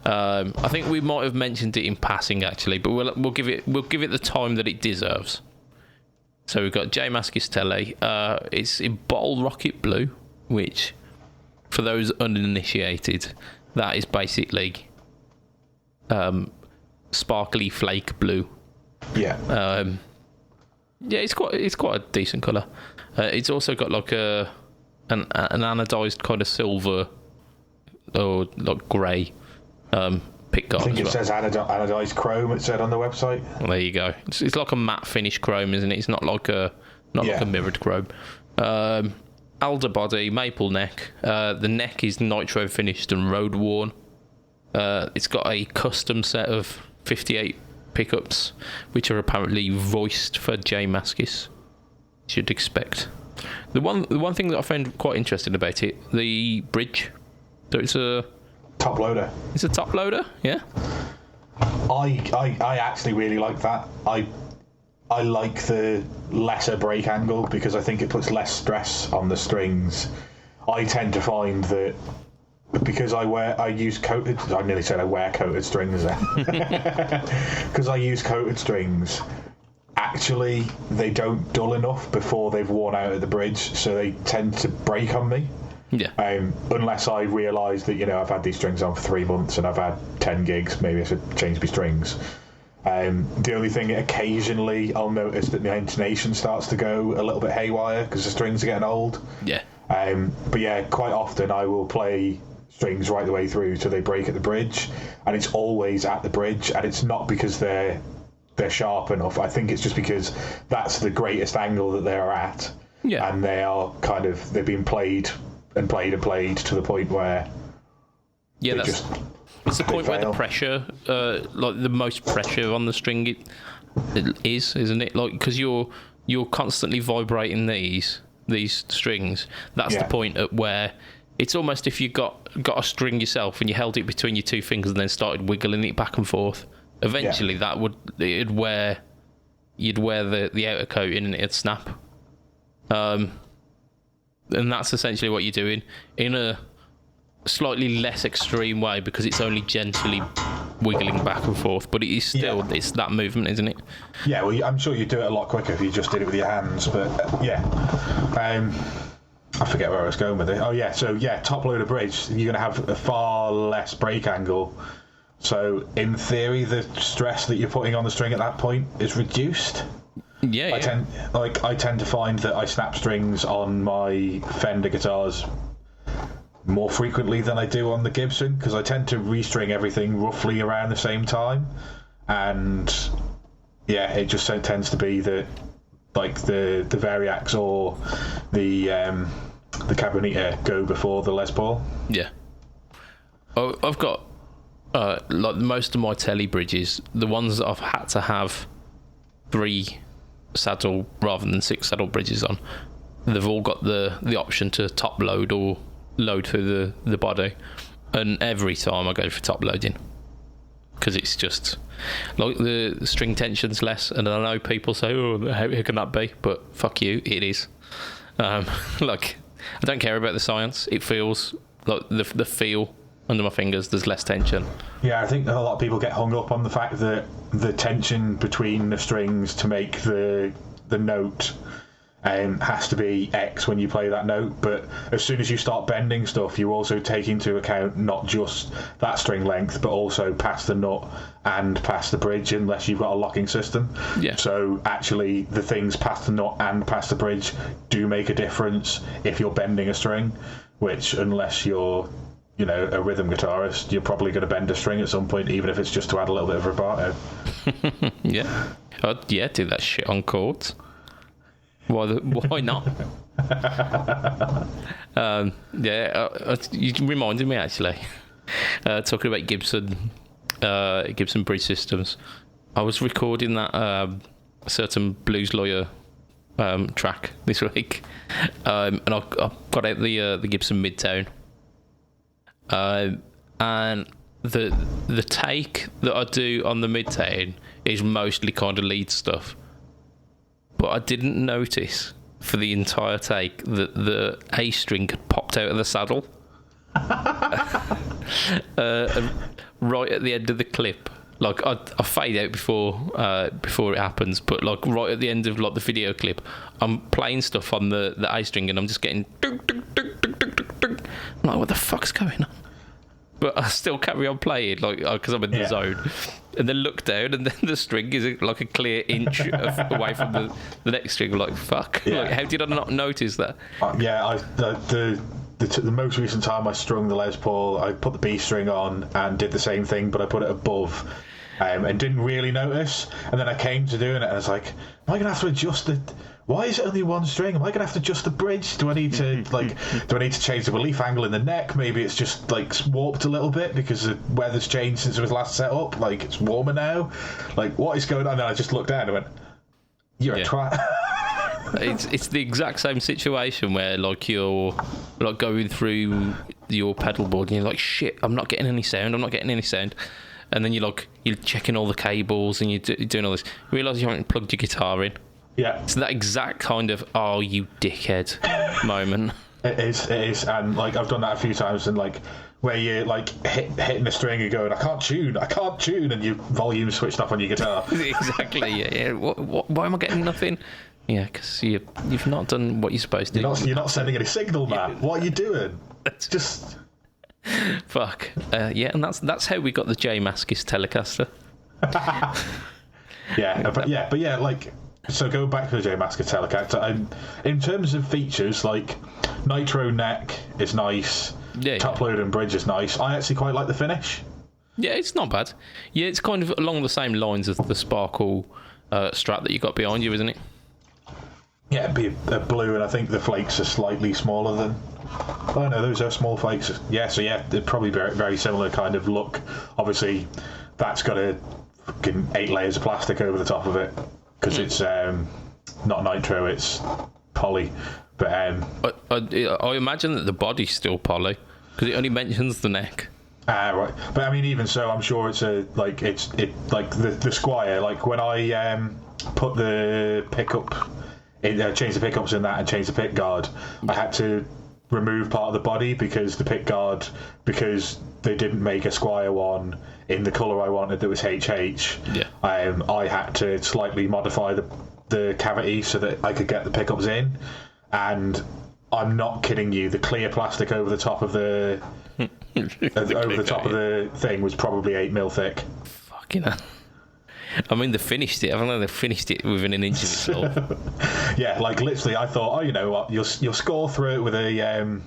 S1: I think we might have mentioned it in passing actually, but we'll give it the time that it deserves. So we've got J Mascis telly. It's in bottle rocket blue, which, for those uninitiated, that is basically sparkly flake blue.
S2: Yeah.
S1: Yeah, it's quite a decent colour. It's also got like an anodised kind of silver or like grey pick guard.
S2: I think it says anodised chrome. It said on the website.
S1: Well, there you go. It's like a matte finish chrome, isn't it? It's not like a mirrored chrome. Alder body, maple neck. The neck is nitro finished and road worn. It's got a custom set of 58 pickups, which are apparently voiced for J Mascis. Should expect. The one thing that I found quite interesting about it, the bridge. So it's a
S2: top loader.
S1: It's a top loader, yeah.
S2: I actually really like that. I like the lesser brake angle because I think it puts less stress on the strings. I tend to find that because I wear coated strings there. Because I use coated strings, actually they don't dull enough before they've worn out at the bridge, so they tend to break on me.
S1: Yeah.
S2: Unless I realise that, I've had these strings on for 3 months and I've had 10 gigs, maybe I should change my strings. The only thing, occasionally I'll notice that my intonation starts to go a little bit haywire because the strings are getting old.
S1: Yeah.
S2: But yeah, quite often I will play strings right the way through so they break at the bridge, and it's always at the bridge, and it's not because they're sharp enough. I think it's just because that's the greatest angle that they're at.
S1: Yeah.
S2: And they've been played and played and played to the point where
S1: it's the point where the pressure, like the most pressure on the string it is, isn't it? Like, because you're constantly vibrating these strings. That's the point at where it's almost if you got a string yourself and you held it between your two fingers and then started wiggling it back and forth. Eventually, you'd wear the outer coating and it'd snap. And that's essentially what you're doing in a slightly less extreme way because it's only gently wiggling back and forth, but it is still it's that movement, isn't it?
S2: Yeah, well, I'm sure you'd do it a lot quicker if you just did it with your hands, but I forget where I was going with it. Oh yeah, so top loader bridge, you're going to have a far less brake angle, so in theory the stress that you're putting on the string at that point is reduced. I tend to find that I snap strings on my Fender guitars more frequently than I do on the Gibson because I tend to restring everything roughly around the same time, and it just tends to be that like the Variacs or the Cabronita go before the Les Paul.
S1: Yeah. Oh, I've got like most of my telly bridges, the ones that I've had to have 3 saddle rather than 6 saddle bridges on, they've all got the option to top load or load through the body, and every time I go for top loading because it's just like the string tension's less, and I know people say, oh, how can that be, but fuck you, it is. Like, I don't care about the science. It feels like the feel under my fingers, there's less tension.
S2: Yeah, I think a lot of people get hung up on the fact that the tension between the strings to make the note has to be X when you play that note, but as soon as you start bending stuff, you also take into account not just that string length, but also past the nut and past the bridge, unless you've got a locking system.
S1: Yeah.
S2: So actually, the things past the nut and past the bridge do make a difference if you're bending a string, which, unless you're a rhythm guitarist, you're probably going to bend a string at some point, even if it's just to add a little bit of vibrato.
S1: Yeah. Yeah, do that shit on chords. Why not? You reminded me, actually, talking about Gibson bridge systems. I was recording that certain Blues Lawyer track this week, and I got out the Gibson Midtown, and the take that I do on the Midtown is mostly kind of lead stuff. But I didn't notice for the entire take that the A string had popped out of the saddle. Right at the end of the clip. Like, I fade out before it happens, but like right at the end of like the video clip, I'm playing stuff on the A string and I'm just getting dunk, dunk, dunk, dunk, dunk, dunk, dunk. I'm like, what the fuck's going on? But I still carry on playing, like, because I'm in the zone. And then look down, and then the string is like a clear inch away from the next string. I'm like, fuck. Yeah. Like, how did I not notice that?
S2: The most recent time I strung the Les Paul, I put the B string on and did the same thing, but I put it above and didn't really notice. And then I came to doing it, and I was like, am I going to have to adjust it? Why is it only one string? Am I going to have to adjust the bridge? Do I need to change the relief angle in the neck? Maybe it's just like warped a little bit because the weather's changed since it was last set up. Like, it's warmer now. Like, what is going on? And then I just looked down and went, you're a twat.
S1: It's the exact same situation where like you're like going through your pedal board and you're like, shit, I'm not getting any sound. And then you're checking all the cables and you're doing all this. You realise you haven't plugged your guitar in.
S2: Yeah.
S1: It's that exact kind of, oh, you dickhead moment.
S2: It is. And like, I've done that a few times, and like, where you're like hitting a string and going, I can't tune, and your volume switched off on your guitar.
S1: Exactly, yeah. Why am I getting nothing? Yeah, because you've not done what you're supposed to.
S2: You're not sending any signal, man. What are you doing? Just...
S1: Fuck. And that's how we got the J Mascis Telecaster.
S2: But like... So go back to the J Mascis Telecaster. In terms of features, like Nitro neck is nice. Yeah. Top load and bridge is nice. I actually quite like the finish. Yeah,
S1: it's not bad. Yeah, it's kind of along the same lines as the Sparkle Strat that you got behind you, isn't it?
S2: Yeah, it'd be a blue, and I think the flakes are slightly smaller than... Oh no, those are small flakes. Yeah, so yeah, they're probably very, very similar kind of look. Obviously, that's got a fucking 8 layers of plastic over the top of it. Because it's not nitro, it's poly. But
S1: I imagine that the body's still poly because it only mentions the neck.
S2: Right. But I mean, even so, I'm sure it's the Squire. Like when I put the pickup, change the pickups in that and change the pick guard, I had to remove part of the body because they didn't make a Squire one in the colour I wanted that was HH.
S1: Yeah.
S2: I had to slightly modify the cavity so that I could get the pickups in, and I'm not kidding you, the clear plastic over the top of the top of the thing was probably 8mm thick.
S1: Fucking hell. I mean, they finished it. I don't know, they finished it within an inch of itself.
S2: Yeah, like literally, I thought, oh, you know what, you'll score through it with a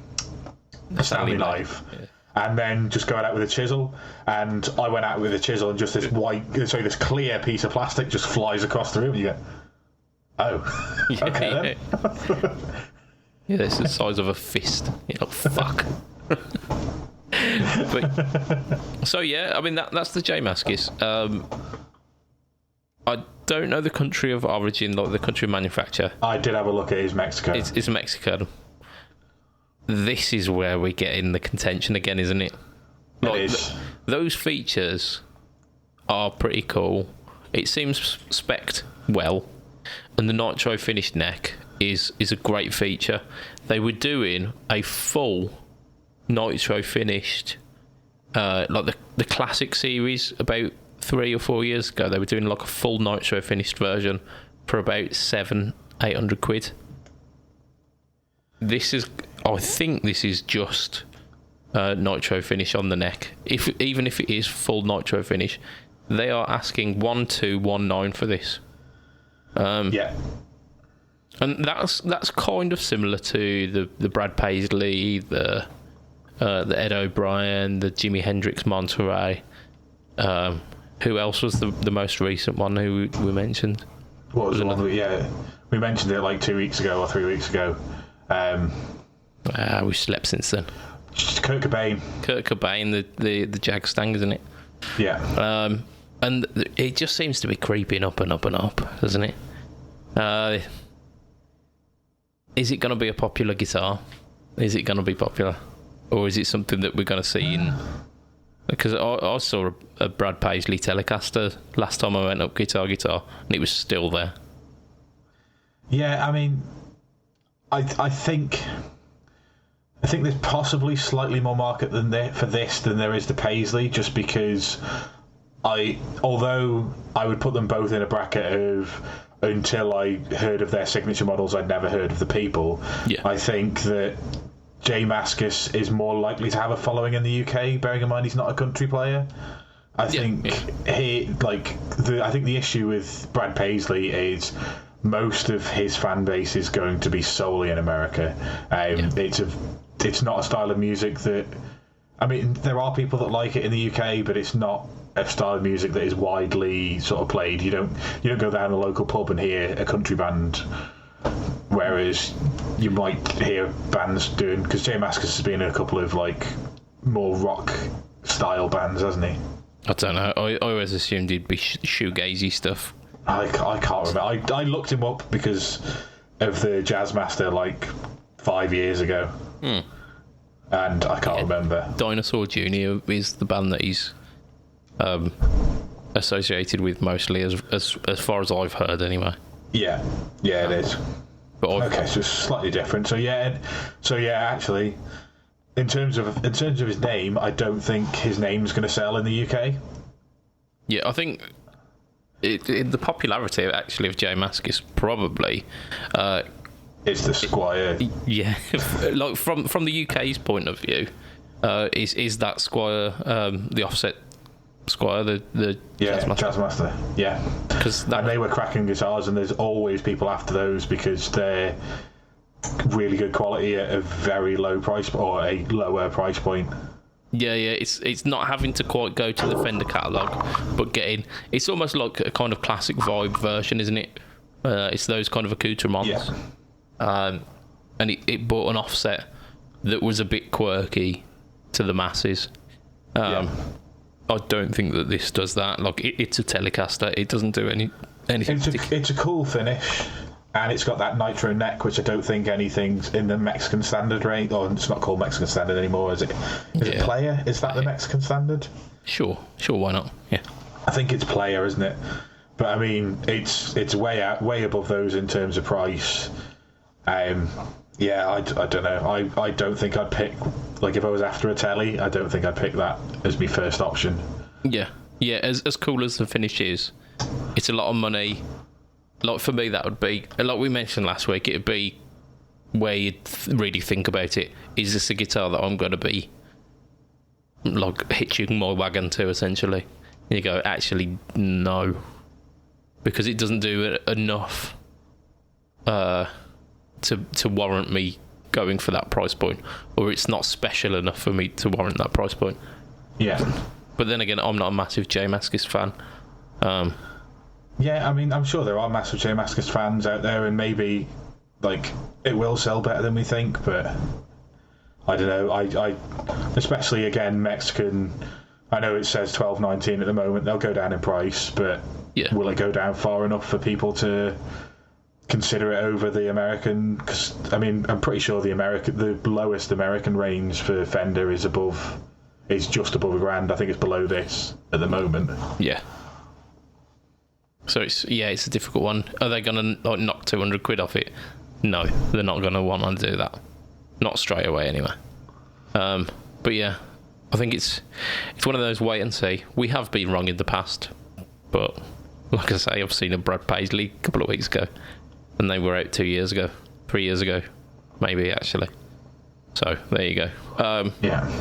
S2: Stanley knife. Yeah. And then just going out with a chisel, and I went out with a chisel, and just this this clear piece of plastic just flies across the room, and you go, oh, okay then.
S1: Yeah, it's the size of a fist. You're like, fuck. But, so yeah, I mean that's the J Mascis. I don't know the country of origin, like the country of manufacture.
S2: I did have a look at his Mexico.
S1: It's Mexico. This is where we get in the contention again, isn't it?
S2: Like, it is.
S1: Those features are pretty cool. It seems spec'd well, and the nitro finished neck is a great feature. They were doing a full nitro finished, like the classic series about 3 or 4 years ago. They were doing like a full nitro finished version for about £700-800. I think this is just nitro finish on the neck. Even if it is full nitro finish, they are asking 1219 for this.
S2: Yeah.
S1: And that's kind of similar to the Brad Paisley, the Ed O'Brien, the Jimi Hendrix Monterey. Who else was the most recent one who we mentioned?
S2: What was the one? We mentioned it like 2 weeks ago or 3 weeks ago.
S1: We've slept since then.
S2: Kurt Cobain,
S1: the Jag Stang, isn't it?
S2: Yeah.
S1: And it just seems to be creeping up and up and up, doesn't it? Is it going to be a popular guitar? Is it going to be popular? Or is it something that we're going to see in... Because I saw a Brad Paisley Telecaster last time I went up guitar, and it was still there.
S2: Yeah, I mean, I think there's possibly slightly more market for this than there is the Paisley, just because although I would put them both in a bracket of until I heard of their signature models, I'd never heard of the people.
S1: Yeah.
S2: I think that J Mascis is more likely to have a following in the UK, bearing in mind he's not a country player. I think the issue with Brad Paisley is most of his fan base is going to be solely in America. It's not a style of music that... I mean, there are people that like it in the UK, but it's not a style of music that is widely sort of played. You don't go down a local pub and hear a country band, whereas you might hear bands doing... Because J Mascis has been in a couple of like more rock style bands, hasn't he?
S1: I don't know. I always assumed he'd be shoegazy stuff.
S2: I can't remember. I looked him up because of the Jazzmaster like 5 years ago, and I can't remember.
S1: Dinosaur Jr. is the band that he's associated with mostly, as far as I've heard, anyway.
S2: Yeah, it is.
S1: But
S2: okay, so it's slightly different. So actually, in terms of his name, I don't think his name's going to sell in the UK.
S1: Yeah, I think the popularity actually of J Mascis probably
S2: it's the Squire.
S1: Yeah, like from the UK's point of view, is that Squire the offset Squire the
S2: Jazzmaster. Yeah, and they were cracking guitars, and there's always people after those because they're really good quality at a very low price or a lower price point.
S1: Yeah, it's not having to quite go to the Fender catalogue, but it's almost like a kind of classic vibe version, isn't it? It's those kind of accoutrements. Yeah. And it bought an offset that was a bit quirky to the masses. I don't think that this does that. Like, it's a Telecaster. It doesn't do anything.
S2: It's a cool finish. And it's got that nitro neck, which I don't think anything's in the Mexican standard range. Or it's not called Mexican standard anymore, is it? Is it Player? Is that the Mexican standard?
S1: Sure, why not? Yeah.
S2: I think it's Player, isn't it? But I mean, it's way above those in terms of price. I don't know. I don't think I'd pick, like, if I was after a telly, I don't think I'd pick that as my first option.
S1: Yeah. As cool as the finish is, it's a lot of money. Like, for me, that would be, like we mentioned last week, it would be where you'd really think about it. Is this a guitar that I'm going to be, like, hitching my wagon to, essentially? And you go, actually, no. Because it doesn't do enough to warrant me going for that price point. Or it's not special enough for me to warrant that price point.
S2: Yeah.
S1: But then again, I'm not a massive J Mascis fan.
S2: Yeah, I mean, I'm sure there are massive J Mascis fans out there, and maybe, like, it will sell better than we think, but I don't know. I especially, again, Mexican, I know it says $12.19 at the moment. They'll go down in price, but will it go down far enough for people to consider it over the American? Because, I mean, I'm pretty sure the lowest American range for Fender is just above $1,000. I think it's below this at the moment.
S1: Yeah. So it's a difficult one. Are they going to knock 200 quid off it? No, they're not going to want to do that. Not straight away, anyway. But yeah, I think it's one of those wait and see. We have been wrong in the past, but like I say, I've seen a Brad Paisley a couple of weeks ago, and they were out 2 years ago, 3 years ago. maybe, actually. So, there you go.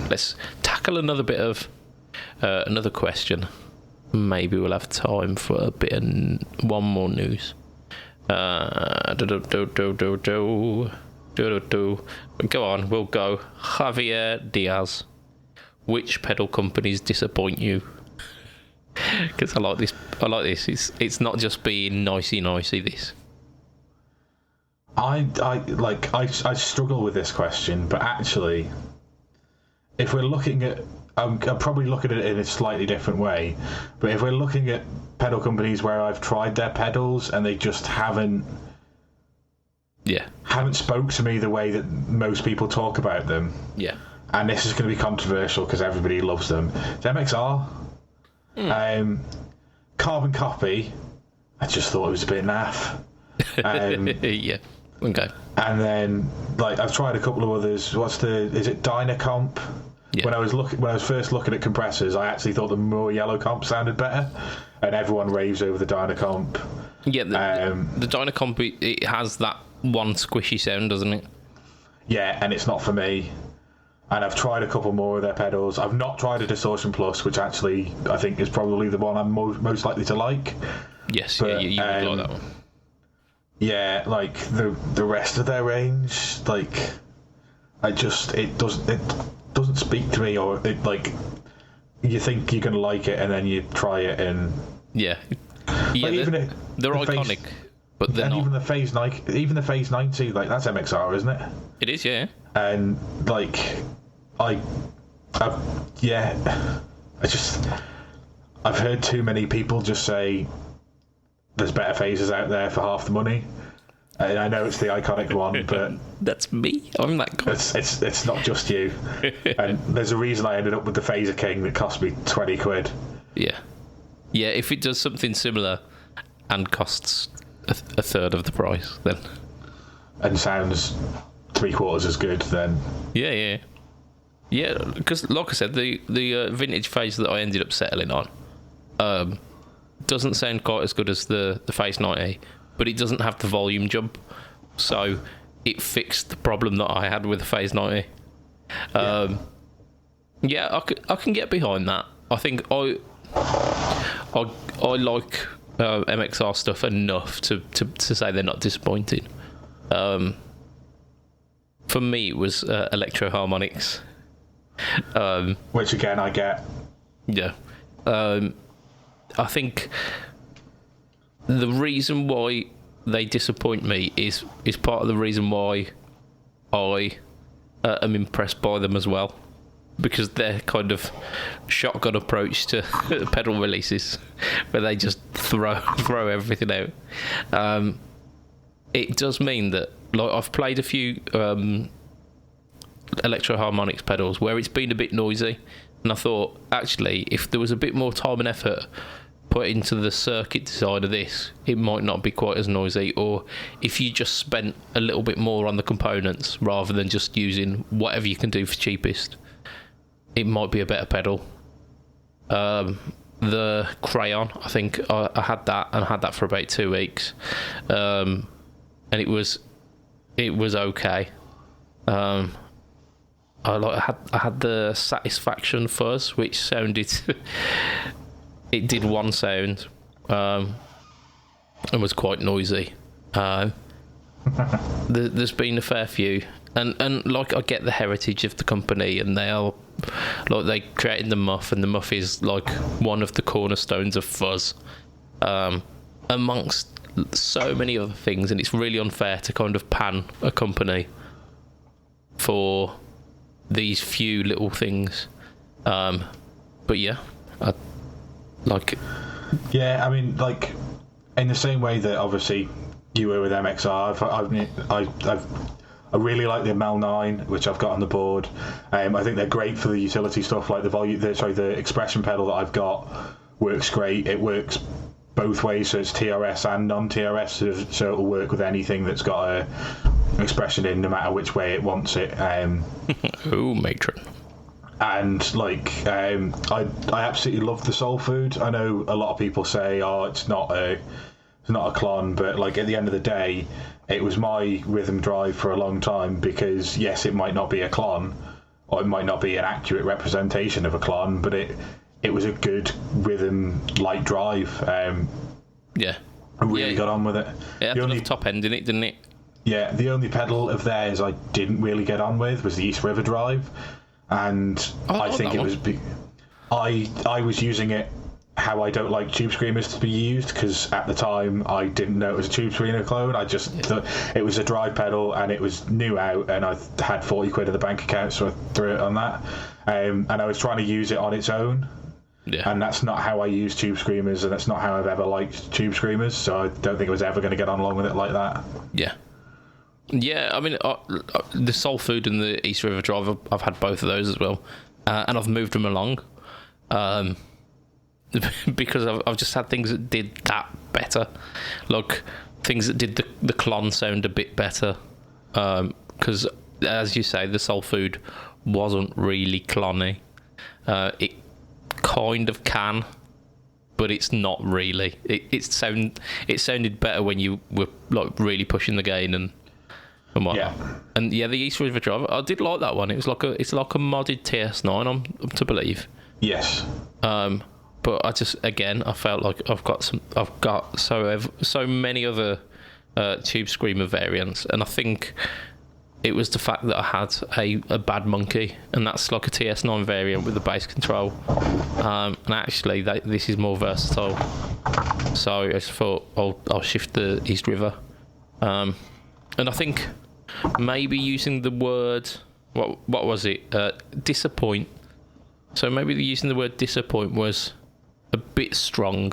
S1: Let's tackle another bit of... another question. Maybe we'll have time for a bit of one more news. Go on, we'll go. Javier Diaz. Which pedal companies disappoint you? Because I like this. It's not just being nicey. This.
S2: I struggle with this question, but actually, if we're looking at, I'm probably looking at it in a slightly different way. But if we're looking at pedal companies where I've tried their pedals and they just haven't spoke to me the way that most people talk about them.
S1: Yeah.
S2: And this is going to be controversial because everybody loves them. It's MXR. Carbon Copy. I just thought it was a bit naff.
S1: Yeah. Okay.
S2: And then, I've tried a couple of others. Is it Dynacomp? Yeah. When I was first looking at compressors, I actually thought the Moore Yellow Comp sounded better, and everyone raves over the Dynacomp.
S1: Yeah, the Dynacomp, it has that one squishy sound, doesn't it?
S2: Yeah, and it's not for me. And I've tried a couple more of their pedals. I've not tried a Distortion Plus, which actually I think is probably the one I'm most likely to like.
S1: Yes, but, you would like that one.
S2: Yeah, the rest of their range, it doesn't speak to me, or you think you're gonna like it and then you try it and
S1: they're iconic, but they're not.
S2: Even the Phase 90, that's MXR, isn't it?
S1: It is, yeah.
S2: And I've heard too many people just say there's better phases out there for half the money. And I know it's the iconic one, but
S1: that's me. I'm that guy.
S2: It's not just you. And there's a reason I ended up with the Phaser King that cost me £20.
S1: Yeah. If it does something similar and costs a third of the price, then
S2: and sounds 3/4 as good, then
S1: yeah. Because like I said, the vintage Phase that I ended up settling on doesn't sound quite as good as the Phase 90. But it doesn't have the volume jump, so it fixed the problem that I had with the Phase 90. I can get behind that. I think I like MXR stuff enough to say they're not disappointing. For me, it was Electro Harmonics,
S2: which again I get.
S1: Yeah, I think. The reason why they disappoint me is part of the reason why I am impressed by them as well, because they're kind of shotgun approach to pedal releases, where they just throw everything out. It does mean that I've played a few Electro Harmonics pedals where it's been a bit noisy, and I thought actually if there was a bit more time and effort put into the circuit design of this, it might not be quite as noisy, or if you just spent a little bit more on the components rather than just using whatever you can do for cheapest, it might be a better pedal. The Crayon, I think I had that, and I had that for about 2 weeks, and it was okay. I had the Satisfaction Fuzz, which sounded it did one sound and was quite noisy. There's been a fair few, and I get the heritage of the company, and they are they created the muff, and the muff is one of the cornerstones of fuzz, amongst so many other things, and it's really unfair to kind of pan a company for these few little things. But yeah, I like it.
S2: Yeah, I mean, in the same way that obviously you were with MXR, I really like the ML9, which I've got on the board. I think they're great for the utility stuff, like the expression pedal that I've got works great. It works both ways, so it's TRS and non-TRS, so it'll work with anything that's got an expression in, no matter which way it wants it.
S1: Oh, matron.
S2: And I absolutely love the Soul Food. I know a lot of people say, it's not a it's not a clone, but like at the end of the day, it was my rhythm drive for a long time because yes, it might not be a clone, or it might not be an accurate representation of a clone, but it was a good rhythm light drive.
S1: Yeah.
S2: I really got on with it.
S1: It had the top end in it, didn't it?
S2: Yeah, the only pedal of theirs I didn't really get on with was the East River drive, and I think it was. I was using it how I don't like Tube Screamers to be used, because at the time I didn't know it was a Tube Screamer clone. I just thought it was a drive pedal and it was new out, and I had 40 quid in the bank account, so I threw it on that. And I was trying to use it on its own. Yeah. And that's not how I use Tube Screamers, and that's not how I've ever liked Tube Screamers, so I don't think I was ever going to get on along with it like that.
S1: Yeah. Yeah, I mean, the Soul Food and the East River Drive, I've had both of those as well. And I've moved them along. Because I've just had things that did that better. Like, things that did the clon sound a bit better. Because, as you say, the Soul Food wasn't really clonny. It kind of can, but it's not really. It sounded better when you were like really pushing the gain and whatnot. Yeah. And yeah, the East River Drive, I did like that one. It's like a modded TS9, I'm to believe.
S2: Yes.
S1: But I felt like I've got so many other Tube Screamer variants, and I think it was the fact that I had a Bad Monkey, and that's like a TS9 variant with the bass control. And actually, this is more versatile. So I just thought I'll shift the East River. And I think maybe using the word, what was it? Disappoint. So maybe using the word disappoint was a bit strong,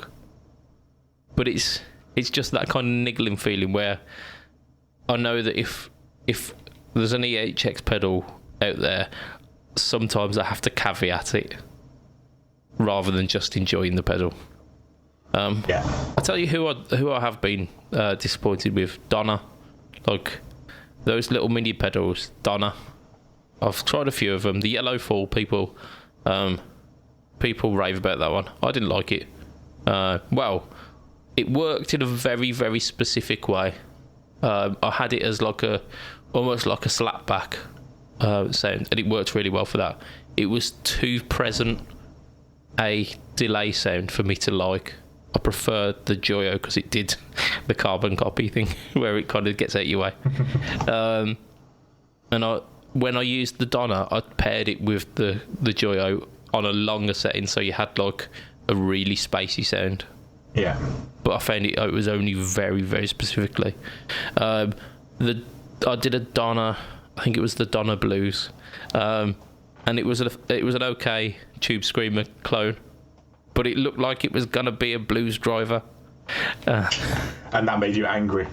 S1: but it's just that kind of niggling feeling where I know that if there's an EHX pedal out there, sometimes I have to caveat it rather than just enjoying the pedal.
S2: Yeah.
S1: I tell you who I have been disappointed with. Donna, like those little mini pedals. Donna, I've tried a few of them. The Yellow Fall, people rave about that one. I didn't like it. Well, it worked in a very, very specific way. I had it as almost like a slapback sound, and it worked really well for that. It was too present a delay sound for me to like. I preferred the Joyo because it did the carbon copy thing where it kind of gets out your way. And when I used the Donna, I paired it with the Joyo on a longer setting, so you had like a really spacey sound.
S2: Yeah.
S1: But I found it was only very, very specifically. I did a Donna, I think it was the Donna Blues, and it was an okay Tube Screamer clone, but it looked like it was gonna be a blues driver.
S2: And that made you angry.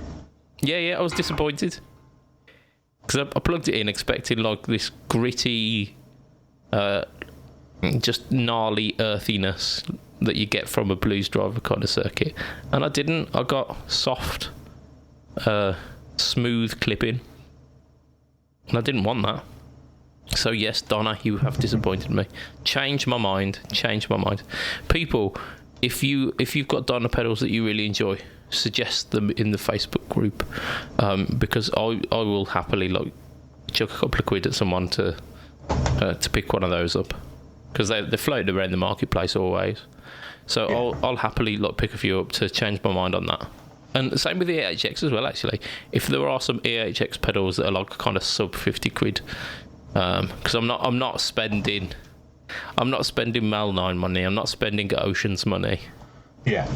S1: Yeah, I was disappointed because I plugged it in expecting like this gritty, just gnarly earthiness that you get from a blues driver kind of circuit, and I didn't. I got soft, smooth clipping, and I didn't want that. So yes, Donna, you have disappointed me. Change my mind. People, if you've got Donna pedals that you really enjoy, suggest them in the Facebook group, because I will happily like chuck a couple of quid at someone to pick one of those up, because they're floating around the marketplace always. So yeah. I'll happily like pick a few up to change my mind on that. And the same with the EHX as well, actually. If there are some EHX pedals that are like kind of sub 50 quid, because I'm not spending Mal 9 money, I'm not spending Ocean's money.
S2: Yeah.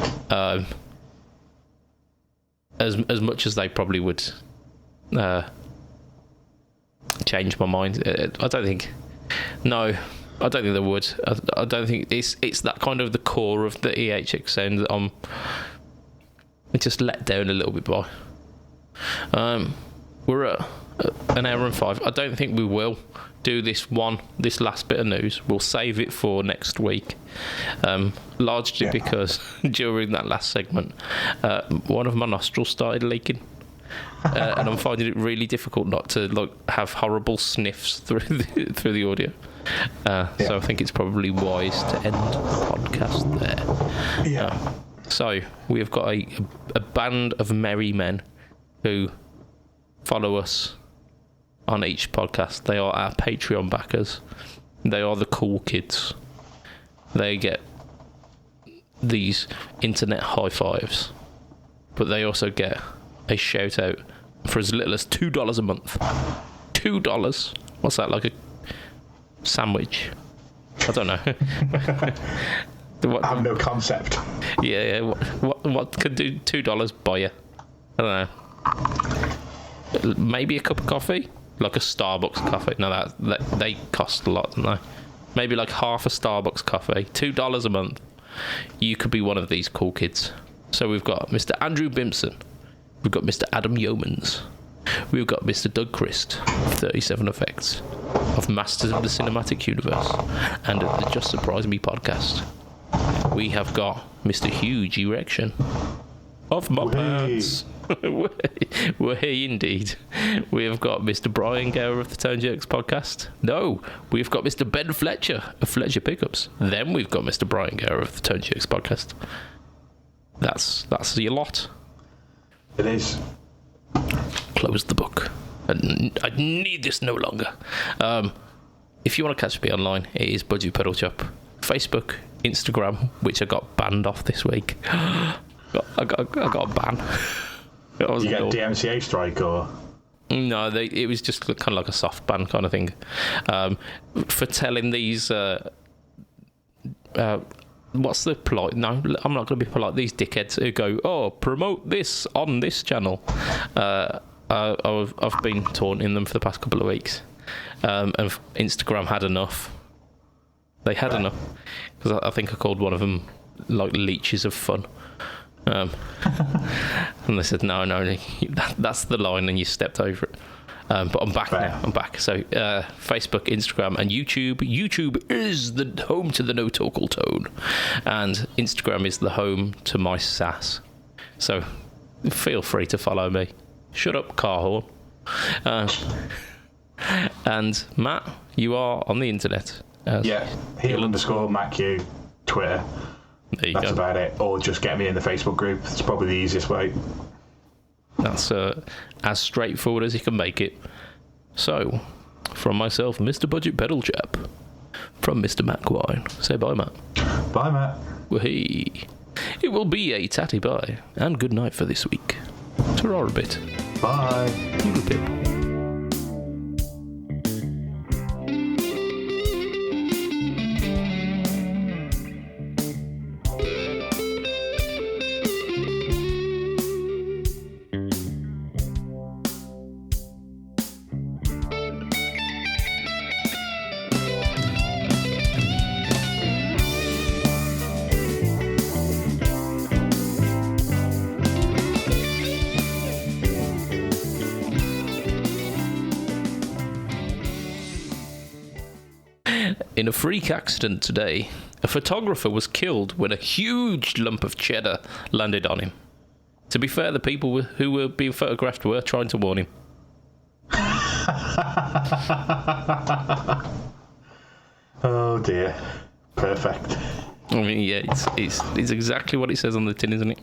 S1: As much as they probably would change my mind. I don't think they would. I don't think it's that kind of the core of the EHX sound that I'm just let down a little bit by. We're at an hour and 5. I don't think we will do this last bit of news. We'll save it for next week, largely because during that last segment, one of my nostrils started leaking. And I'm finding it really difficult not to like have horrible sniffs through the audio. So I think it's probably wise to end the podcast there.
S2: Yeah.
S1: So we have got a band of merry men who follow us on each podcast. They are our Patreon backers. They are the cool kids. They get these internet high fives, but they also get a shout out for as little as $2 a month. $2. What's that, like a sandwich? I don't know.
S2: I have no concept.
S1: Yeah. What could do $2 buy you? I don't know. Maybe a cup of coffee, like a Starbucks coffee. No, that they cost a lot, don't they? Maybe like half a Starbucks coffee. $2 a month. You could be one of these cool kids. So we've got Mr. Andrew Bimpson. We've got Mr. Adam Yeomans. We've got Mr. Doug Christ of 37 Effects, of Masters of the Cinematic Universe, and of the Just Surprise Me podcast. We have got Mr. Huge Erection of Muppets. Way indeed. We have got Mr. Brian Gower of the Tone Jerks podcast. No, we've got Mr. Ben Fletcher of Fletcher Pickups. Then we've got Mr. Brian Gower of the Tone Jerks podcast. That's your lot.
S2: It is.
S1: Close the book. I need this no longer. If you want to catch me online, it is BudgetPedalChap. Facebook, Instagram, which I got banned off this week. I got a ban.
S2: You get a DMCA strike or?
S1: No, it was just kind of like a soft ban kind of thing. For telling these... what's the polite? No, I'm not going to be polite. These dickheads who go, oh, promote this on this channel. I've been taunting them for the past couple of weeks. And Instagram had enough. They had enough. Because I think I called one of them, like, leeches of fun. And they said, no, that's the line, and you stepped over it. But I'm back now. I'm back. So Facebook, Instagram, and YouTube. YouTube is the home to the No Talkal Tone, and Instagram is the home to my sass. So feel free to follow me. Shut up, car horn. And Matt, you are on the internet.
S2: Heel_MattQ, Twitter. That's about it. Or just get me in the Facebook group. It's probably the easiest way.
S1: That's as straightforward as you can make it. So, from myself, Mr. Budget Pedal Chap, from Mr. Matt Wine. Say bye, Matt.
S2: Bye, Matt.
S1: Wahee. It will be a tatty bye, and good night for this week. Ta-ra a bit.
S2: Bye.
S1: A bit. In a freak accident today, a photographer was killed when a huge lump of cheddar landed on him. To be fair, the people who were being photographed were trying to warn him.
S2: Oh dear. Perfect.
S1: I mean, yeah, it's exactly what it says on the tin, isn't it?